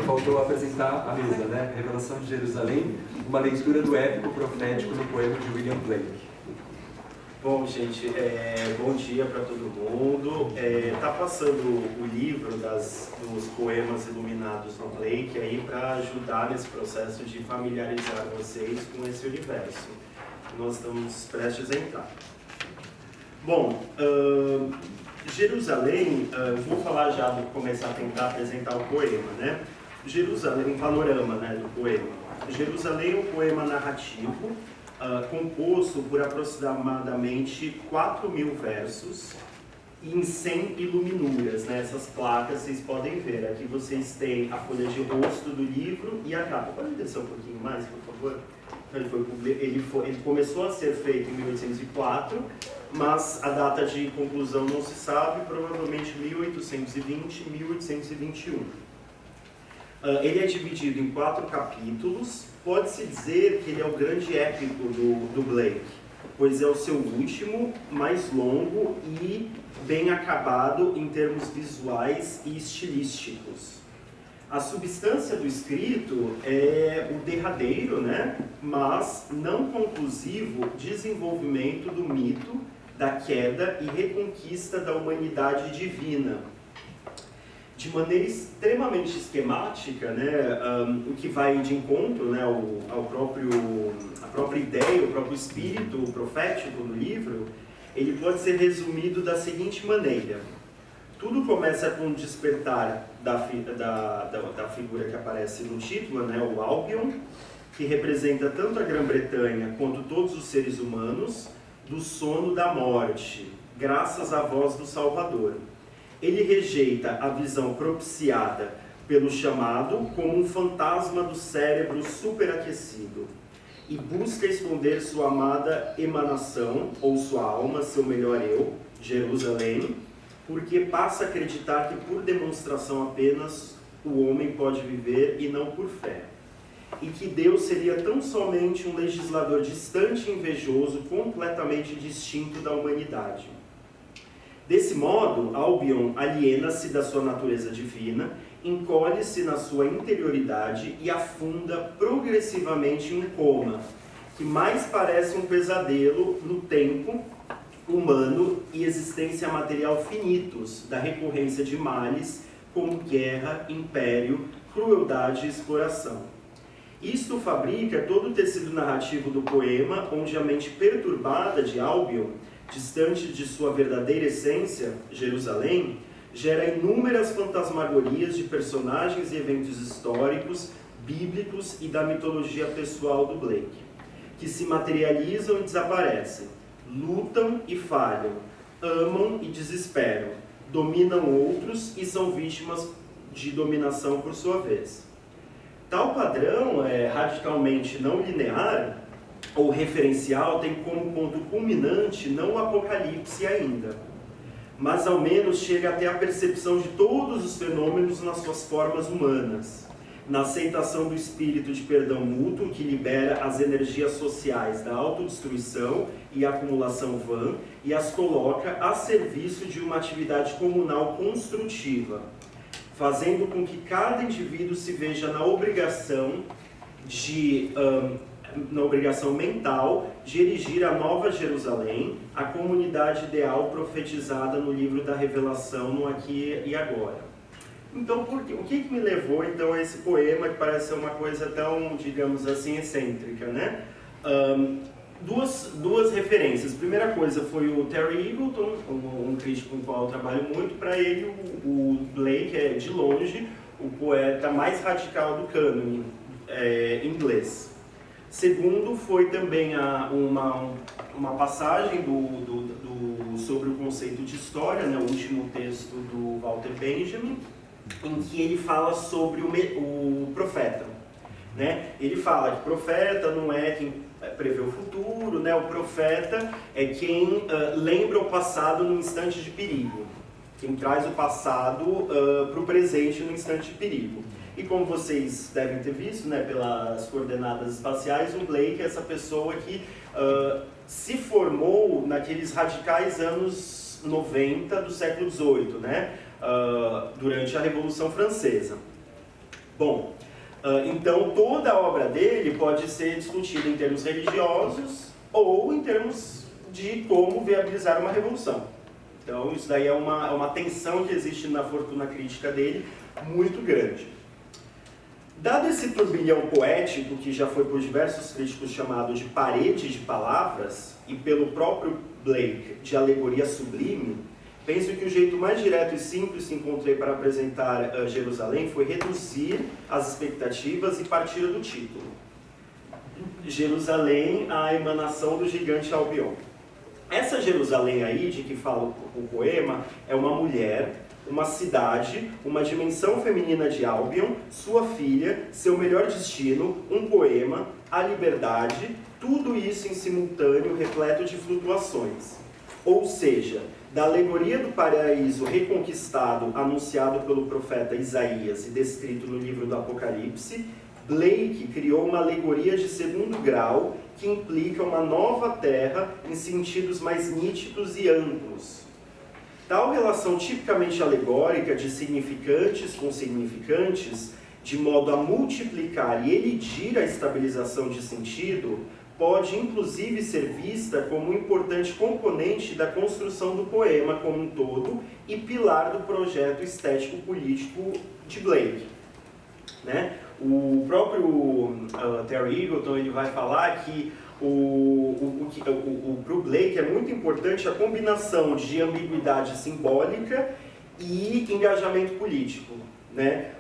Faltou apresentar a mesa, né? Revelação de Jerusalém, uma leitura do épico profético no poema de William Blake. Bom, gente, bom dia para todo mundo. Tá passando o livro dos poemas iluminados no Blake aí para ajudar nesse processo de familiarizar vocês com esse universo. Nós estamos prestes a entrar. Bom, Jerusalém, vou falar já, começar a tentar apresentar o poema, né? Jerusalém, um panorama, né, do poema. Jerusalém é um poema narrativo, composto por aproximadamente 4.000 versos em 100 iluminuras, né? Essas placas vocês podem ver. Aqui vocês têm a folha de rosto do livro e a capa. Pode descer um pouquinho mais, por favor? Ele começou a ser feito em 1804, mas a data de conclusão não se sabe, provavelmente 1820 e 1821. Ele é dividido em 4 capítulos. Pode-se dizer que ele é o grande épico do Blake, pois é o seu último, mais longo e bem acabado em termos visuais e estilísticos. A substância do escrito é o derradeiro, né, mas não conclusivo desenvolvimento do mito da queda e reconquista da humanidade divina. De maneira extremamente esquemática, né, o que vai de encontro, né, a própria ideia, o próprio espírito profético do livro, ele pode ser resumido da seguinte maneira. Tudo começa com o despertar da figura que aparece no título, né, o Albion, que representa tanto a Grã-Bretanha quanto todos os seres humanos, do sono da morte, graças à voz do Salvador. Ele rejeita a visão propiciada pelo chamado como um fantasma do cérebro superaquecido e busca esconder sua amada emanação, ou sua alma, seu melhor eu, Jerusalém, porque passa a acreditar que por demonstração apenas o homem pode viver e não por fé. e que Deus seria tão somente um legislador distante e invejoso, completamente distinto da humanidade. Desse modo, Albion aliena-se da sua natureza divina, encolhe-se na sua interioridade e afunda progressivamente em um coma, que mais parece um pesadelo no tempo humano e existência material finitos da recorrência de males como guerra, império, crueldade e exploração. Isto fabrica todo o tecido narrativo do poema, onde a mente perturbada de Albion, distante de sua verdadeira essência, Jerusalém, gera inúmeras fantasmagorias de personagens e eventos históricos, bíblicos e da mitologia pessoal do Blake, que se materializam e desaparecem, lutam e falham, amam e desesperam, dominam outros e são vítimas de dominação por sua vez. Tal padrão radicalmente não linear ou referencial tem como ponto culminante não o Apocalipse ainda, mas ao menos chega até a percepção de todos os fenômenos nas suas formas humanas, na aceitação do espírito de perdão mútuo que libera as energias sociais da autodestruição e acumulação vã e as coloca a serviço de uma atividade comunal construtiva, fazendo com que cada indivíduo se veja na obrigação mental de erigir a Nova Jerusalém, a comunidade ideal profetizada no livro da Revelação, no Aqui e Agora. Então, o que me levou então a esse poema que parece ser uma coisa tão, digamos assim, excêntrica, né? Duas referências. Primeira coisa foi o Terry Eagleton, um crítico com o qual eu trabalho muito. Para ele, o Blake é, de longe, o poeta mais radical do cânone inglês. Segundo, foi também uma passagem sobre o conceito de história, né, o último texto do Walter Benjamin, em que ele fala sobre o profeta. Né? Ele fala que profeta não é quem prevê o futuro, né? O profeta é quem lembra o passado no instante de perigo, quem traz o passado para o presente no instante de perigo. E como vocês devem ter visto, né, pelas coordenadas espaciais, o Blake é essa pessoa que se formou naqueles radicais anos 90 do século XVIII, né, durante a Revolução Francesa. Bom, então toda a obra dele pode ser discutida em termos religiosos ou em termos de como viabilizar uma revolução. Então isso daí é uma tensão que existe na fortuna crítica dele muito grande. Dado esse turbilhão poético, que já foi por diversos críticos chamado de parede de palavras, e pelo próprio Blake de alegoria sublime, penso que o jeito mais direto e simples que encontrei para apresentar Jerusalém foi reduzir as expectativas e partir do título. Jerusalém, a emanação do gigante Albion. Essa Jerusalém aí, de que fala o poema, é uma mulher, uma cidade, uma dimensão feminina de Albion, sua filha, seu melhor destino, um poema, a liberdade, tudo isso em simultâneo, repleto de flutuações. Ou seja, da alegoria do paraíso reconquistado, anunciado pelo profeta Isaías e descrito no livro do Apocalipse, Blake criou uma alegoria de segundo grau que implica uma nova terra em sentidos mais nítidos e amplos. Tal relação tipicamente alegórica de significantes com significantes, de modo a multiplicar e elidir a estabilização de sentido, pode inclusive ser vista como um importante componente da construção do poema como um todo e pilar do projeto estético-político de Blake. Né? O próprio Terry Eagleton ele vai falar que para o Blake é muito importante a combinação de ambiguidade simbólica e engajamento político. Né?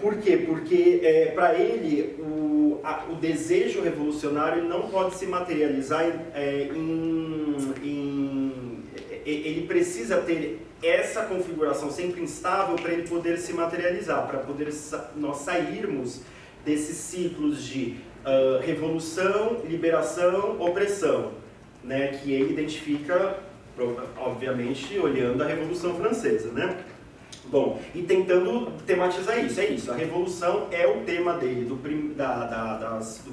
Por quê? Porque para ele o desejo revolucionário não pode se materializar ele precisa ter essa configuração sempre instável para ele poder se materializar, para poder nós sairmos desses ciclos de revolução, liberação, opressão, né? Que ele identifica, obviamente, olhando a Revolução Francesa, né? Bom, e tentando tematizar isso, é isso, a revolução é o tema dele, do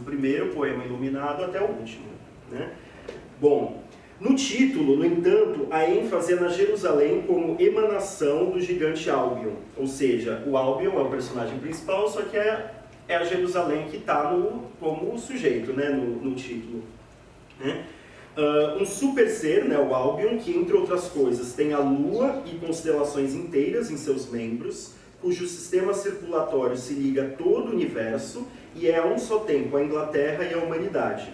primeiro poema iluminado até o último, né? Bom, no título, no entanto, a ênfase é na Jerusalém como emanação do gigante Albion, ou seja, o Albion é o personagem principal, só que é a Jerusalém que está como sujeito, né, no título, né? Um super ser, né, o Albion, que entre outras coisas tem a Lua e constelações inteiras em seus membros, cujo sistema circulatório se liga a todo o universo e é a um só tempo a Inglaterra e a humanidade.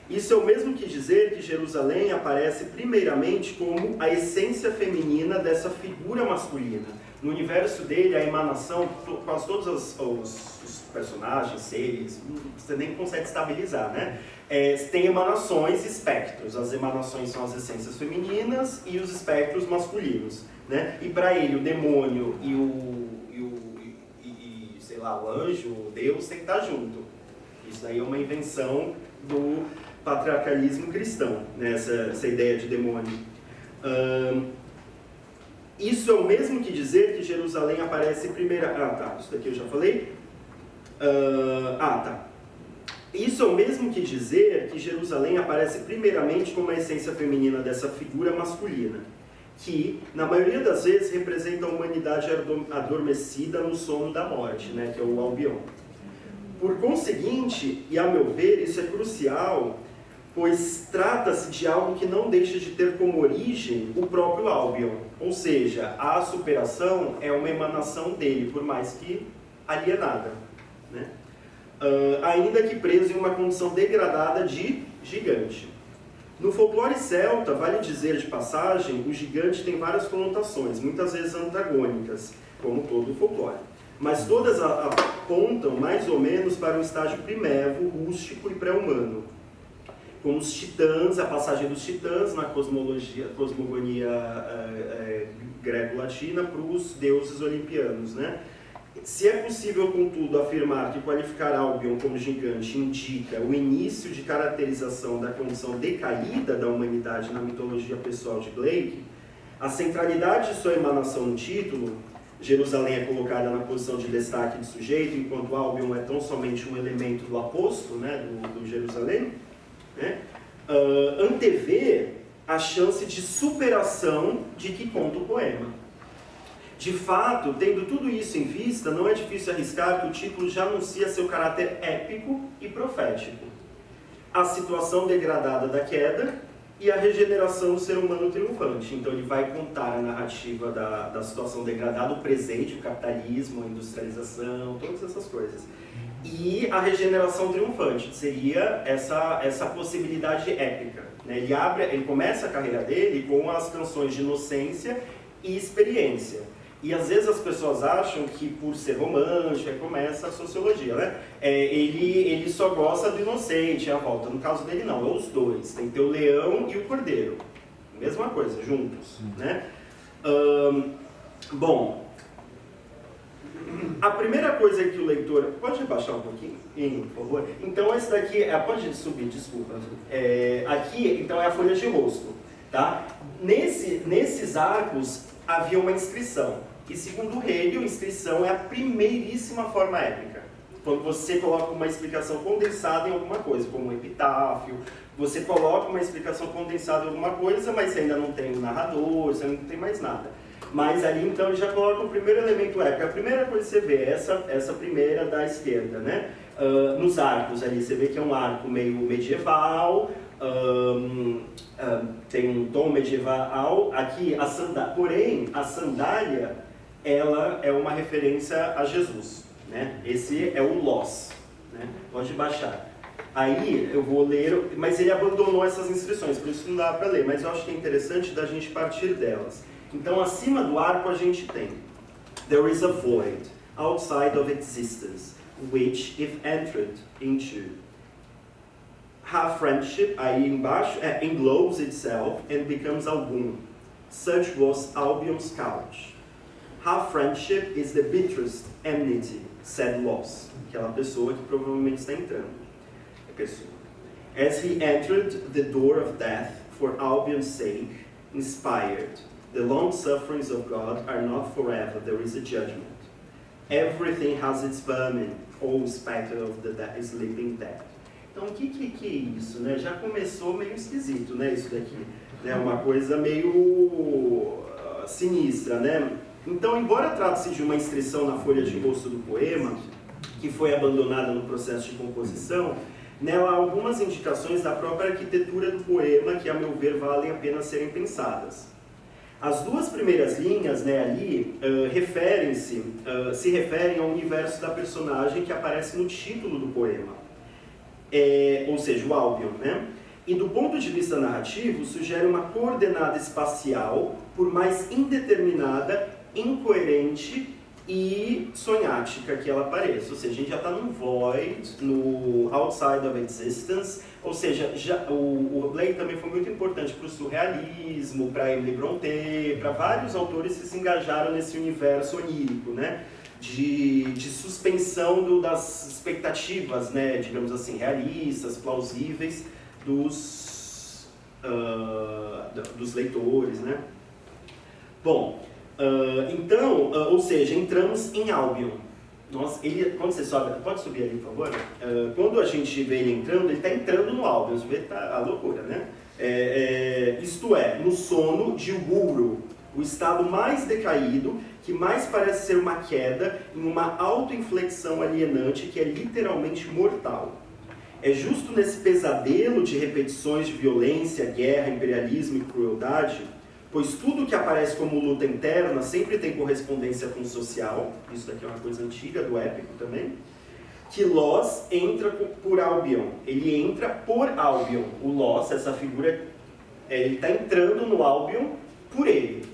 Isso é o mesmo que dizer que Jerusalém aparece primeiramente como a essência feminina dessa figura masculina. No universo dele, a emanação, quase todos os personagens, seres, você nem consegue estabilizar, né? Tem emanações e espectros. As emanações são as essências femininas e os espectros masculinos, né? E para ele, o demônio sei lá, o anjo, o Deus, tem que estar junto. Isso aí é uma invenção do patriarcalismo cristão, né? Essa ideia de demônio. Isso é o mesmo que dizer que Jerusalém aparece primeira... isso daqui eu já falei. Isso é o mesmo que dizer que Jerusalém aparece primeiramente como a essência feminina dessa figura masculina, que, na maioria das vezes, representa a humanidade adormecida no sono da morte, né? Que é o Albion. Por conseguinte, e a meu ver, isso é crucial, pois trata-se de algo que não deixa de ter como origem o próprio Albion. Ou seja, a superação é uma emanação dele, por mais que alienada, né? Ainda que preso em uma condição degradada de gigante. No folclore celta, vale dizer de passagem, o gigante tem várias conotações, muitas vezes antagônicas, como todo o folclore. Mas todas apontam mais ou menos para um estágio primevo, rústico e pré-humano. Como os titãs, a passagem dos titãs na cosmogonia greco-latina para os deuses olimpianos, né? Se é possível, contudo, afirmar que qualificar Albion como gigante indica o início de caracterização da condição decaída da humanidade na mitologia pessoal de Blake, a centralidade de sua emanação no título, Jerusalém é colocada na posição de destaque de sujeito, enquanto Albion é tão somente um elemento do aposto, né, do Jerusalém, né, antevê a chance de superação de que conta o poema. De fato, tendo tudo isso em vista, não é difícil arriscar que o título já anuncia seu caráter épico e profético. A situação degradada da queda e a regeneração do ser humano triunfante. Então ele vai contar a narrativa da situação degradada, o presente, o capitalismo, a industrialização, todas essas coisas. E a regeneração triunfante, seria essa possibilidade épica, né? Ele começa a carreira dele com as canções de inocência e experiência. E às vezes as pessoas acham que por ser romântico, aí começa a sociologia, né? Ele só gosta do inocente, a volta. No caso dele não, é os dois. Tem que ter o leão e o cordeiro. Mesma coisa, juntos, né? Bom, a primeira coisa que o leitor... Pode abaixar um pouquinho, por favor? Então esse daqui... pode subir, desculpa. Aqui, então, é a folha de rosto, tá? Nesses arcos havia uma inscrição. E segundo Hegel, a inscrição é a primeiríssima forma épica. Quando você coloca uma explicação condensada em alguma coisa, como um epitáfio, você coloca uma explicação condensada em alguma coisa, mas você ainda não tem o narrador, você não tem mais nada. Mas ali então ele já coloca o primeiro elemento épico. A primeira coisa que você vê é essa primeira da esquerda, né? Nos arcos ali, você vê que é um arco meio medieval, tem um tom medieval. Aqui, porém, a sandália, ela é uma referência a Jesus, né? Esse é o Los, né? Pode baixar. Aí eu vou ler, mas ele abandonou essas inscrições, por isso não dá para ler, mas eu acho que é interessante da gente partir delas. Então, acima do arco a gente tem: There is a void outside of existence, which, if entered into, have friendship, aí embaixo, englobes itself and becomes a womb. Such was Albion's couch. Have friendship is the bitterest enmity, said Los, aquela pessoa que provavelmente está entrando. As he entered the door of death for Albion's sake, inspired, The long sufferings of God are not forever, there is a judgment. Everything has its vermin, all spectre of the sleeping dead. Então, o que é isso, né? Já começou meio esquisito, né, isso daqui. Né? Uma coisa meio sinistra, né? Então, embora trate-se de uma inscrição na folha de rosto do poema, que foi abandonada no processo de composição, nela há algumas indicações da própria arquitetura do poema que, a meu ver, valem a pena serem pensadas. As duas primeiras linhas, né, ali, se referem ao universo da personagem que aparece no título do poema, ou seja, o Albion, né? E do ponto de vista narrativo, sugere uma coordenada espacial, por mais indeterminada, incoerente e sonhática que ela pareça. Ou seja, a gente já está no void, no outside of existence, ou seja, o Blake também foi muito importante para o surrealismo, para Emily Brontë, para vários autores que se engajaram nesse universo onírico, né? De suspensão das expectativas, né, digamos assim, realistas, plausíveis dos leitores, né? Bom, então, ou seja, entramos em Albion. Nossa, quando você sobe, pode subir ali, por favor? Quando a gente vê ele entrando, ele está entrando no Albion, você vê que tá a loucura, né? Isto é, no sono de Uru, o estado mais decaído, que mais parece ser uma queda em uma autoinflexão alienante que é literalmente mortal. É justo nesse pesadelo de repetições de violência, guerra, imperialismo e crueldade, pois tudo que aparece como luta interna sempre tem correspondência com o social, isso daqui é uma coisa antiga do épico também, que Los entra por Albion, ele entra por Albion. O Los, essa figura, ele está entrando no Albion por ele,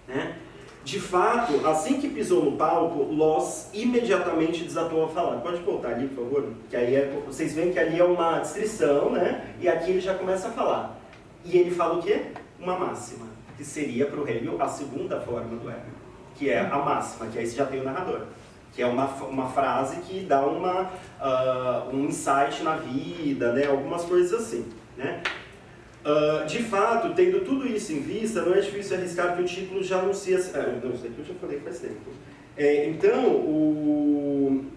né? De fato, assim que pisou no palco, Los imediatamente desatou a falar. Pode voltar ali, por favor? Que aí vocês veem que ali é uma descrição, né? E aqui ele já começa a falar. E ele fala o quê? Uma máxima, que seria para o Hegel a segunda forma do épico, que é a máxima, que aí você já tem o narrador, que é uma frase que dá um insight na vida, né? Algumas coisas assim, né? De fato, tendo tudo isso em vista, não é difícil arriscar que o título já anuncia... não, isso aqui eu já falei faz tempo.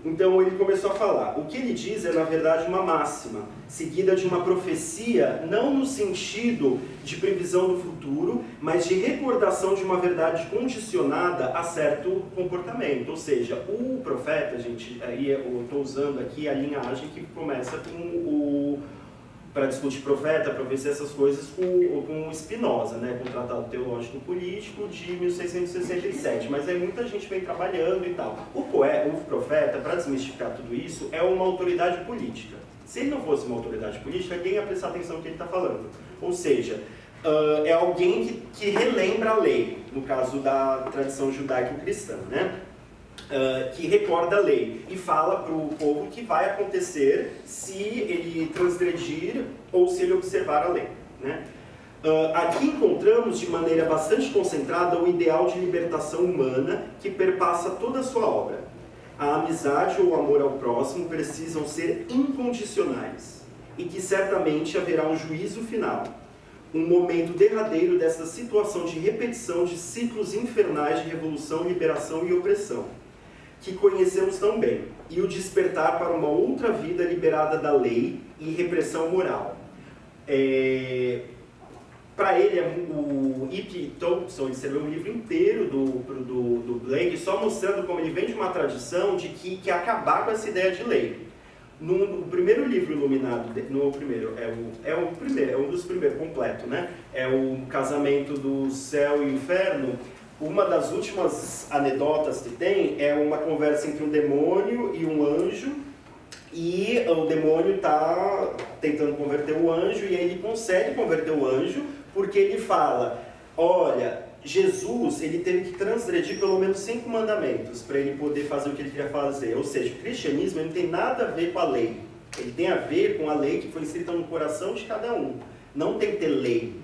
Então ele começou a falar. O que ele diz é, na verdade, uma máxima, seguida de uma profecia, não no sentido de previsão do futuro, mas de recordação de uma verdade condicionada a certo comportamento. Ou seja, o profeta, gente, aí eu estou usando aqui a linhagem que começa com para discutir profeta, profecia, essas coisas, com Spinoza, né, com o Tratado Teológico Político de 1667, mas aí muita gente vem trabalhando e tal. O profeta, para desmistificar tudo isso, é uma autoridade política. Se ele não fosse uma autoridade política, ninguém ia prestar atenção no que ele está falando. Ou seja, é alguém que relembra a lei, no caso da tradição judaico-cristã, né? Que recorda a lei e fala para o povo o que vai acontecer se ele transgredir ou se ele observar a lei, né? Aqui encontramos de maneira bastante concentrada o ideal de libertação humana que perpassa toda a sua obra. A amizade ou o amor ao próximo precisam ser incondicionais e que certamente haverá um juízo final, um momento derradeiro dessa situação de repetição de ciclos infernais de revolução, liberação e opressão, que conhecemos tão bem, e o despertar para uma outra vida liberada da lei e repressão moral. Para ele, o E.P. Thompson escreveu um livro inteiro do Blake, só mostrando como ele vem de uma tradição de que acabar com essa ideia de lei. No primeiro livro iluminado, é um dos primeiros, completo, né? É o Casamento do Céu e o Inferno. Uma das últimas anedotas que tem é uma conversa entre um demônio e um anjo, e o demônio está tentando converter o anjo, e aí ele consegue converter o anjo, porque ele fala, olha, Jesus ele teve que transgredir pelo menos 5 mandamentos para ele poder fazer o que ele queria fazer. Ou seja, o cristianismo ele não tem nada a ver com a lei, ele tem a ver com a lei que foi escrita no coração de cada um. Não tem que ter lei.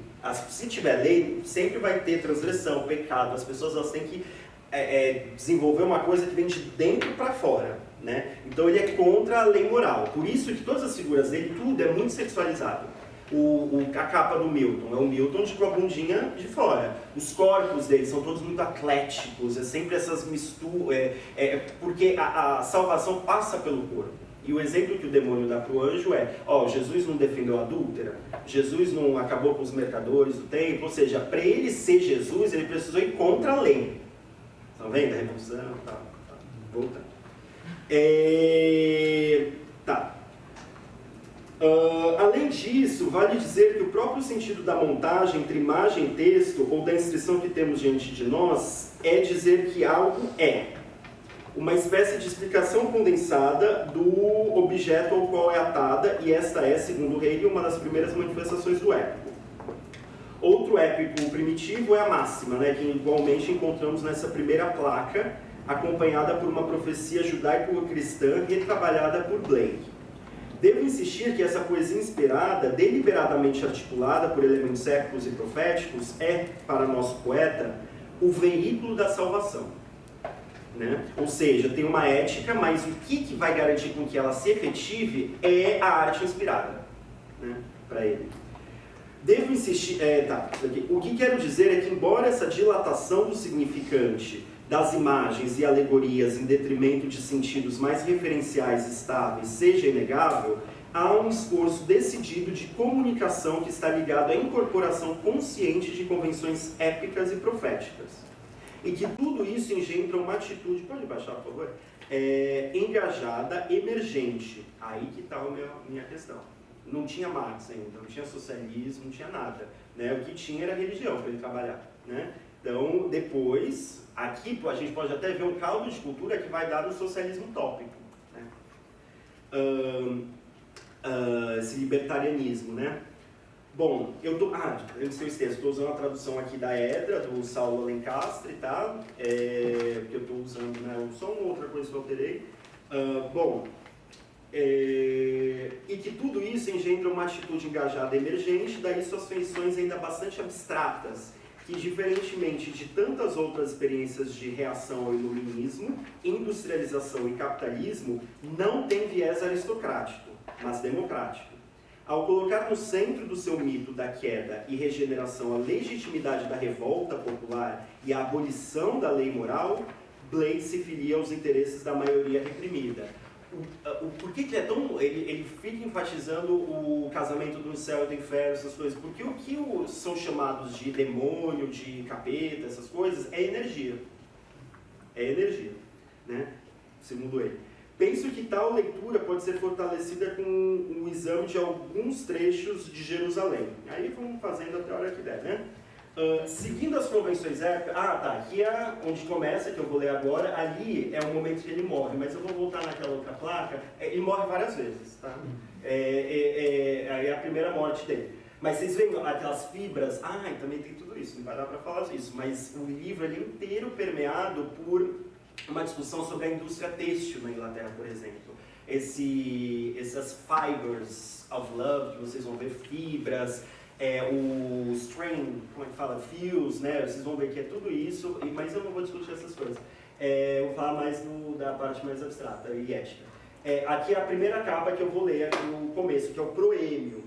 Se tiver lei, sempre vai ter transgressão, pecado. As pessoas elas têm que desenvolver uma coisa que vem de dentro para fora, né? Então ele é contra a lei moral. Por isso que todas as figuras dele, tudo é muito sexualizado. A capa do Milton, é o Milton com a bundinha de fora. Os corpos dele são todos muito atléticos, é sempre essas misturas, porque a salvação passa pelo corpo. E o exemplo que o demônio dá para o anjo é, Jesus não defendeu a adúltera, Jesus não acabou com os mercadores do templo, ou seja, para ele ser Jesus, ele precisou ir contra a lei. Estão vendo a revolução? Tá. Voltando. Além disso, vale dizer que o próprio sentido da montagem entre imagem e texto, ou da inscrição que temos diante de nós, é dizer que algo é uma espécie de explicação condensada do objeto ao qual é atada, e esta é, segundo Hegel, uma das primeiras manifestações do épico. Outro épico primitivo é a máxima, que igualmente encontramos nessa primeira placa, acompanhada por uma profecia judaico-cristã retrabalhada por Blake. Devo insistir que essa poesia inspirada, deliberadamente articulada por elementos épicos e proféticos, é, para nosso poeta, o veículo da salvação. Ou seja, tem uma ética, mas o que vai garantir com que ela se efetive é a arte inspirada, para ele. Devo insistir... O que quero dizer é que, embora essa dilatação do significante das imagens e alegorias em detrimento de sentidos mais referenciais e estáveis seja inegável, há um esforço decidido de comunicação que está ligado à incorporação consciente de convenções épicas e proféticas. E que tudo isso engendra uma atitude, pode baixar, por favor, engajada, emergente. Aí que está a minha questão. Não tinha Marx ainda, não tinha socialismo, não tinha nada. O que tinha era religião para ele trabalhar. Então, depois, aqui a gente pode até ver um caldo de cultura que vai dar no socialismo utópico. Esse libertarianismo, Bom, estou usando a tradução aqui da Edra, do Saulo Alencastre, tá? Que eu estou usando, só uma outra coisa que eu alterei. E que tudo isso engendra uma atitude engajada e emergente, daí suas feições ainda bastante abstratas, que diferentemente de tantas outras experiências de reação ao iluminismo, industrialização e capitalismo, não tem viés aristocrático, mas democrático. Ao colocar no centro do seu mito da queda e regeneração a legitimidade da revolta popular e a abolição da lei moral, Blake se filia aos interesses da maioria reprimida. Por que é tão... Ele fica enfatizando o casamento do céu e do inferno, essas coisas, porque o que são chamados de demônio, de capeta, essas coisas, é energia. É energia, segundo ele. Penso que tal leitura pode ser fortalecida com o exame de alguns trechos de Jerusalém. Aí vamos fazendo até a hora que der, seguindo as convenções épicas... aqui é onde começa, que eu vou ler agora. Ali é o momento que ele morre, mas eu vou voltar naquela outra placa. Ele morre várias vezes, tá? É a primeira morte dele. Mas vocês veem aquelas fibras... e também tem tudo isso, não vai dar para falar isso. Mas o livro ele é inteiro permeado por uma discussão sobre a indústria têxtil na Inglaterra, por exemplo. Essas fibers of love, que vocês vão ver, fibras, o string, como é que fala, fios, vocês vão ver que é tudo isso, mas eu não vou discutir essas coisas. Eu vou falar mais da parte mais abstrata e ética. Aqui é a primeira capa que eu vou ler aqui no começo, que é o proêmio,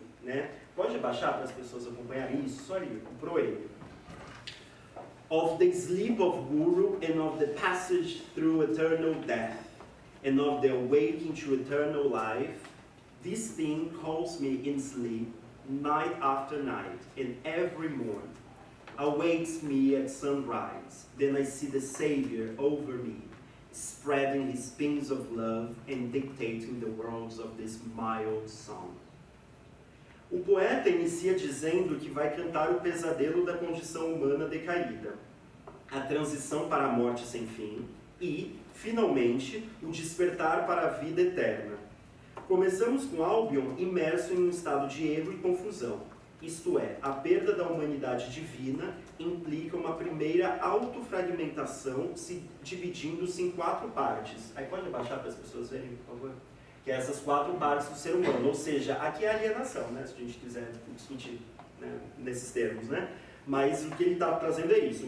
Pode baixar para as pessoas acompanharem isso? Só ali, o proêmio. Of the sleep of Guru and of the passage through eternal death and of the awaking to eternal life, this thing calls me in sleep night after night and every morn, awakes me at sunrise. Then I see the Savior over me, spreading his pings of love and dictating the words of this mild song. O poeta inicia dizendo que vai cantar o pesadelo da condição humana decaída, a transição para a morte sem fim e, finalmente, o despertar para a vida eterna. Começamos com Albion imerso em um estado de erro e confusão. Isto é, a perda da humanidade divina implica uma primeira autofragmentação dividindo-se em 4 partes. Aí pode abaixar para as pessoas verem, por favor? Que é essas 4 partes do ser humano, ou seja, aqui é a alienação, se a gente quiser discutir nesses termos, Mas o que ele está trazendo é isso.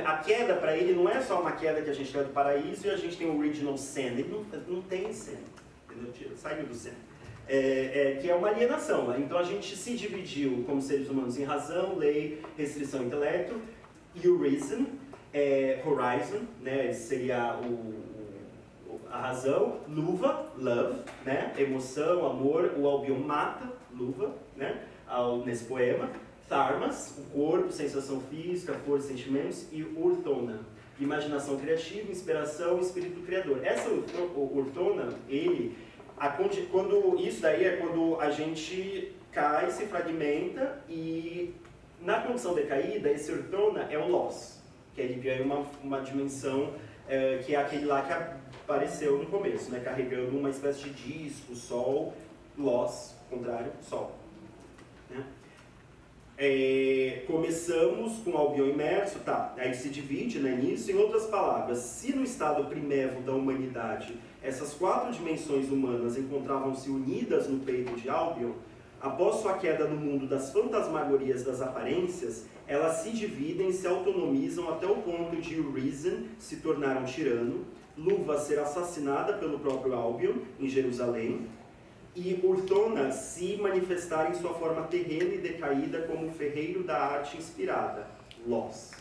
A queda para ele não é só uma queda que a gente caiu do paraíso e a gente tem o original sin. Ele não tem sin, entendeu? Saiu do sin. que é uma alienação. Então a gente se dividiu como seres humanos em razão, lei, restrição, intelecto, e o reason, horizon, né, seria a razão, luva, love, né, emoção, amor, o Albion mata, luva, né, nesse poema, tharmas, o corpo, sensação física, força, sentimentos, e urthona, imaginação criativa, inspiração, espírito criador. Essa urthona, isso daí é quando a gente cai, se fragmenta, e na condição decaída, esse urthona é o loss, que ele ganha uma dimensão que é aquele lá que apareceu no começo, né, carregando uma espécie de disco, sol, loss, contrário, sol. Né? Começamos com o Albion imerso, tá, aí se divide, né, nisso. Em outras palavras, se no estado primevo da humanidade essas 4 dimensões humanas encontravam-se unidas no peito de Albion, após sua queda no mundo das fantasmagorias das aparências, elas se dividem e se autonomizam até o ponto de Reason se tornar um tirano, Luva ser assassinada pelo próprio Albion em Jerusalém, e Urthona se manifestar em sua forma terrena e decaída como o ferreiro da arte inspirada, Los.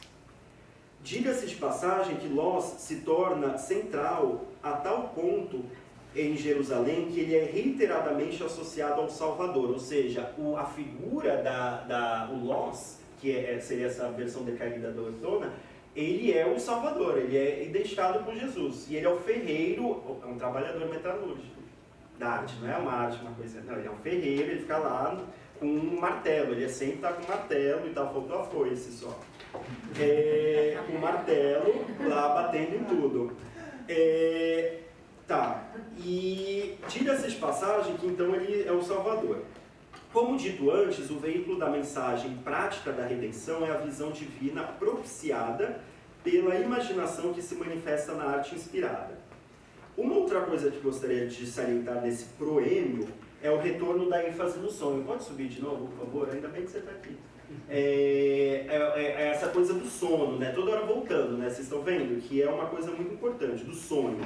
Diga-se de passagem que Los se torna central a tal ponto em Jerusalém que ele é reiteradamente associado ao Salvador, ou seja, a figura o Los, que seria essa versão decaída da Urthona, ele é o Salvador, ele é identificado com Jesus, e ele é o ferreiro, é um trabalhador metalúrgico da arte, não é uma arte, uma coisa, não, ele é um ferreiro, ele fica lá com um martelo, ele sempre está com um martelo e tal, faltou a foice só. Com um martelo lá batendo em tudo. E diga-se de passagem que então ele é o Salvador. Como dito antes, o veículo da mensagem prática da redenção é a visão divina propiciada pela imaginação que se manifesta na arte inspirada. Uma outra coisa que gostaria de salientar nesse proêmio é o retorno da ênfase no sonho. Pode subir de novo, por favor? Ainda bem que você está aqui. Essa coisa do sono, né? Toda hora voltando, né? Vocês estão vendo que é uma coisa muito importante, do sonho.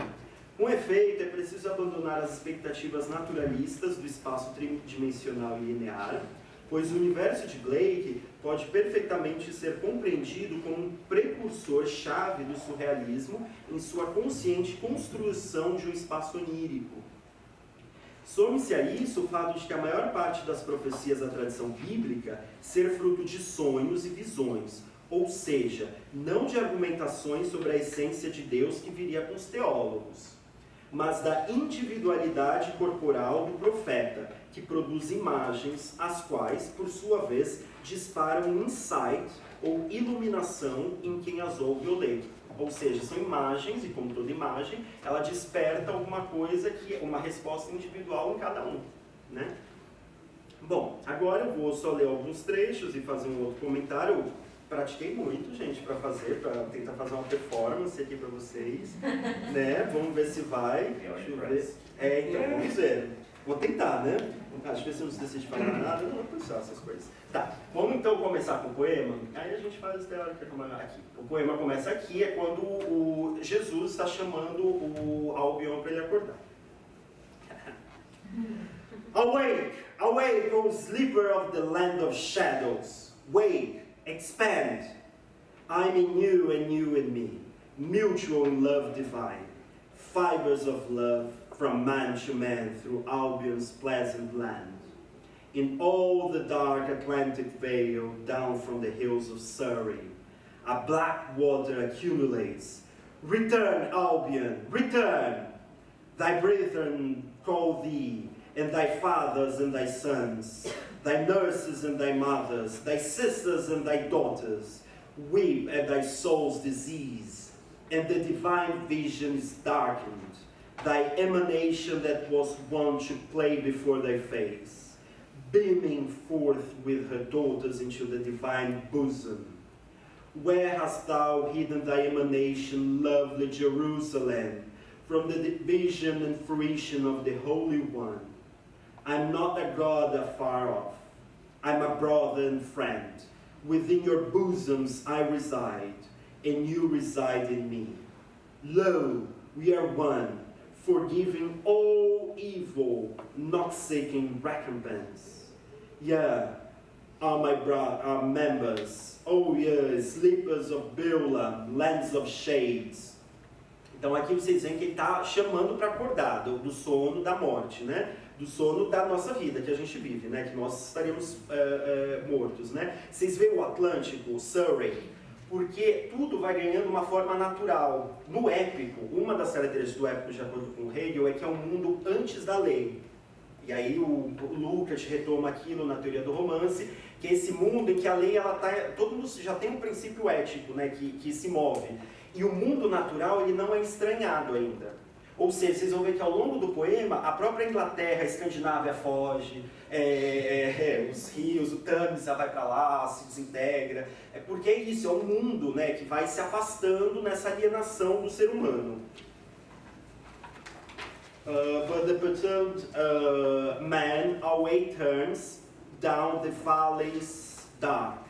Com efeito, é preciso abandonar as expectativas naturalistas do espaço tridimensional e linear, pois o universo de Blake pode perfeitamente ser compreendido como um precursor-chave do surrealismo em sua consciente construção de um espaço onírico. Some-se a isso o fato de que a maior parte das profecias da tradição bíblica ser fruto de sonhos e visões, ou seja, não de argumentações sobre a essência de Deus que viria com os teólogos, mas da individualidade corporal do profeta, que produz imagens, as quais, por sua vez, disparam insight ou iluminação em quem as ouve ou lê. Ou seja, são imagens, e como toda imagem, ela desperta alguma coisa, que é uma resposta individual em cada um. Né? Bom, agora eu vou só ler alguns trechos e fazer um outro comentário. Eu pratiquei muito, gente, para tentar fazer uma performance aqui para vocês. Né? Vamos ver se vai. Deixa eu ver. Então, vamos ver. Vou tentar, né? Acho que se não se decide falar nada, eu não vou pensar essas coisas. Tá, vamos então começar com o poema. Aí a gente faz teórica aqui. O poema começa aqui, é quando o Jesus está chamando o Albion para ele acordar. Awake, awake, O sleeper of the land of shadows. Wake, expand. I'm in you and you in me. Mutual in love divine. Fibers of love from man to man through Albion's pleasant land. In all the dark Atlantic vale down from the hills of Surrey, a black water accumulates. Return, Albion, return! Thy brethren call thee, and thy fathers and thy sons, thy nurses and thy mothers, thy sisters and thy daughters, weep at thy soul's disease, and the divine vision is darkened, thy emanation that was wont to play before thy face, beaming forth with her daughters into the divine bosom. Where hast thou hidden thy emanation, lovely Jerusalem, from the vision and fruition of the Holy One? I'm not a God afar off, I'm a brother and friend. Within your bosoms I reside, and you reside in me. Lo, we are one, forgiving all evil, not seeking recompense. Yeah, our members, oh yeah, sleepers of Beulah, lands of shades. Então aqui vocês veem que ele está chamando para acordar do sono da morte, né? Do sono da nossa vida que a gente vive, né? Que nós estaremos mortos, né? Vocês veem o Atlântico, o Surrey, porque tudo vai ganhando uma forma natural. No épico, uma das características do épico, de acordo com o Hegel, é que é um mundo antes da lei. E aí o Lukács retoma aquilo na teoria do romance, que é esse mundo em que a lei, todo mundo já tem um princípio ético, né, que se move. E o mundo natural, ele não é estranhado ainda. Ou seja, vocês vão ver que ao longo do poema, a própria Inglaterra, a Escandinávia foge, os rios, o Tâmisa vai para lá, se desintegra. É porque é isso, é um mundo, né, que vai se afastando nessa alienação do ser humano. But the perturbed man away turns down the valleys dark.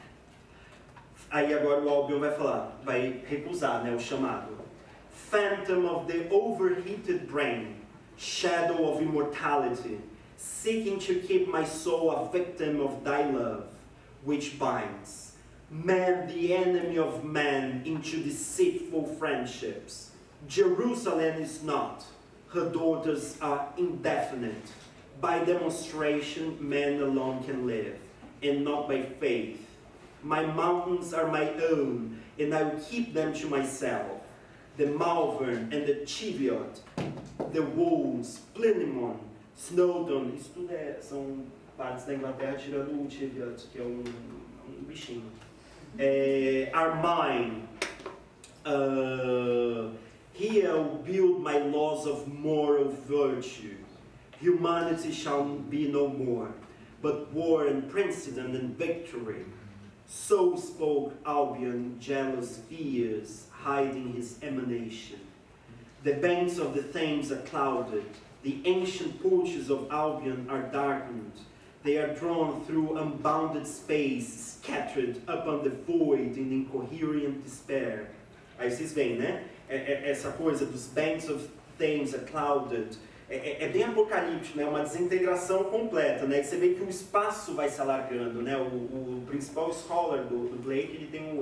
Aí agora o Albion vai recusar, né, o chamado. Phantom of the overheated brain, shadow of immortality, seeking to keep my soul a victim of thy love, which binds man, the enemy of man, into deceitful friendships. Jerusalem is not, her daughters are indefinite. By demonstration, man alone can live, and not by faith. My mountains are my own, and I will keep them to myself. The Malvern and the Cheviot, the Wolves, Plinimon, Snowdon, isso tudo são partes da Inglaterra tirando o Cheviot, que é um bichinho. Are mine. Here I'll build my laws of moral virtue. Humanity shall be no more, but war and princeton and victory. So spoke Albion, jealous fears, hiding his emanation. The banks of the Thames are clouded, the ancient porches of Albion are darkened. They are drawn through unbounded space, scattered upon the void in incoherent despair. Aí vocês veem, né? Essa coisa dos banks of Thames are clouded. É bem apocalíptico, né? Uma desintegração completa, né? Você vê que o espaço vai se alargando, né? O principal scholar do Blake, ele tem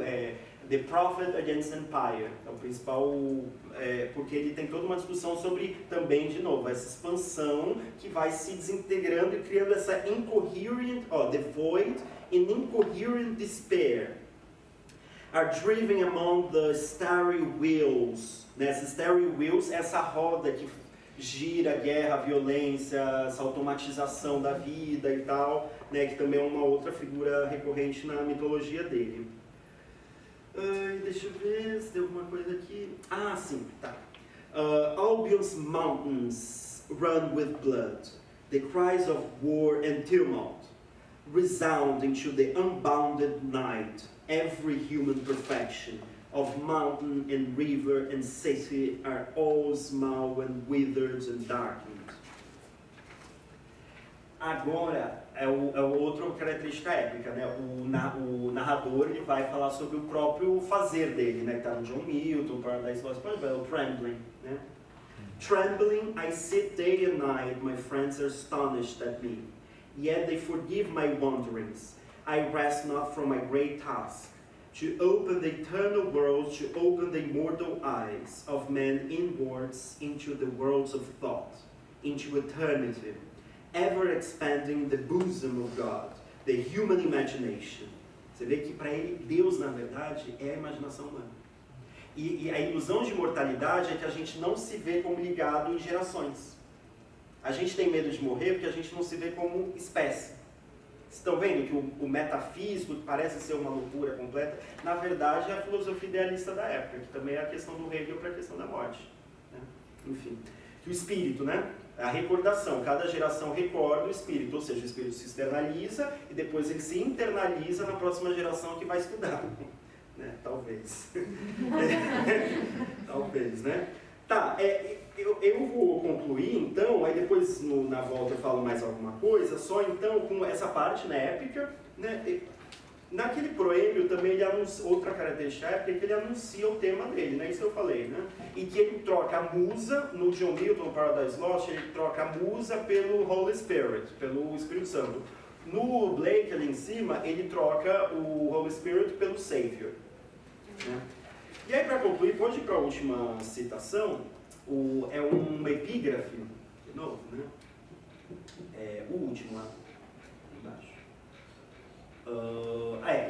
The Prophet Against Empire, é o principal, porque ele tem toda uma discussão sobre, também, de novo, essa expansão que vai se desintegrando e criando essa incoherent, the void in incoherent despair. Are driven among the starry wheels, né? Essas starry wheels, essa roda que gira a guerra, a violência, essa automatização da vida e tal, né, que também é uma outra figura recorrente na mitologia dele. Deixa eu ver se tem alguma coisa aqui. Ah, sim, tá. Albion's mountains run with blood, the cries of war and tumult resound into the unbounded night, every human perfection of mountain and river and city are all small and withered and darkened. Agora é outra característica épica, né? O narrador, ele vai falar sobre o próprio fazer dele, né? Que está no John Milton, Paradise Lost, por exemplo, o Trembling, né? Trembling, I sit day and night, my friends are astonished at me, yet they forgive my wanderings. I rest not from my great task, to open the eternal world, to open the immortal eyes of man inwards into the worlds of thought, into eternity, ever expanding the bosom of God, the human imagination. Você vê que para ele, Deus, na verdade, é a imaginação humana. E a ilusão de imortalidade é que a gente não se vê como ligado em gerações. A gente tem medo de morrer porque a gente não se vê como espécie. Estão vendo que o metafísico, que parece ser uma loucura completa, na verdade é a filosofia idealista da época, que também é a questão do Hegel para a questão da morte. Né? Enfim, que o espírito, né? A recordação, cada geração recorda o espírito, ou seja, o espírito se externaliza e depois ele se internaliza na próxima geração que vai estudar. Né? Talvez. Talvez, né? Tá, eu vou concluir então, aí depois na volta eu falo mais alguma coisa, só então com essa parte, né, épica, né, Naquele proêmio também ele anuncia, outra característica é que ele anuncia o tema dele, né? Isso eu falei, né? E que ele troca a musa, no John Milton, no Paradise Lost, ele troca a musa pelo Holy Spirit, pelo Espírito Santo. No Blake, ali em cima, ele troca o Holy Spirit pelo Savior. Né? E aí, para concluir, pode ir para a última citação, é uma epígrafe, de novo, né? O último lá embaixo.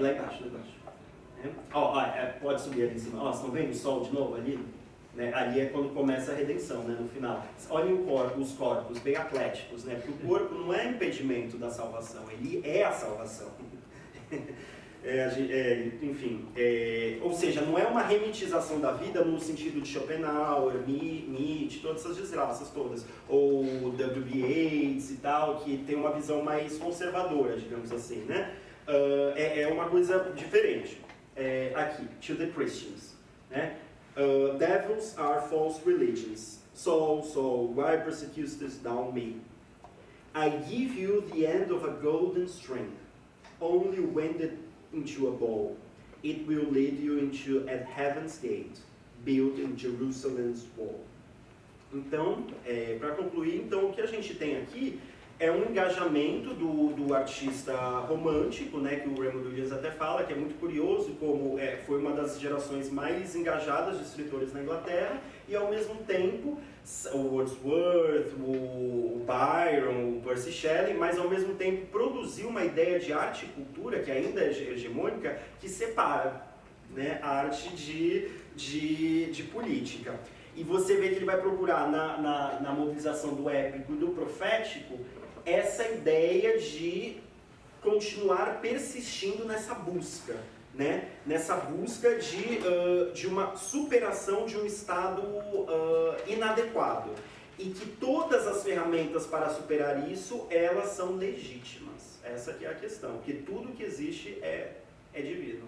Lá embaixo. Pode subir ali em cima. Vocês estão vendo o sol de novo ali? Né? Ali é quando começa a redenção, né? No final. Olhem os corpos bem atléticos, né? Porque o corpo não é impedimento da salvação, ele é a salvação. Ou seja, não é uma remitização da vida no sentido de Schopenhauer, Nietzsche, todas essas desgraças todas, ou W.B. Yeats e tal, que tem uma visão mais conservadora, digamos assim, né? É uma coisa diferente. Aqui, to the Christians, né? Devils are false religions. Saul, Saul, why persecutest thou me? I give you the end of a golden string, only wended into a bow. It will lead you into at heaven's gate, built in Jerusalem's wall. Então, para concluir, então, o que a gente tem aqui é um engajamento do artista romântico, né, que o Raymond Williams até fala, que é muito curioso como foi uma das gerações mais engajadas de escritores na Inglaterra, e ao mesmo tempo o Wordsworth, o Byron, o Percy Shelley, mas ao mesmo tempo produziu uma ideia de arte e cultura, que ainda é hegemônica, que separa, né, a arte de política. E você vê que ele vai procurar na mobilização do épico e do profético essa ideia de continuar persistindo nessa busca, né? Nessa busca de uma superação de um estado inadequado. E que todas as ferramentas para superar isso, elas são legítimas. Essa que é a questão, que tudo que existe é divino.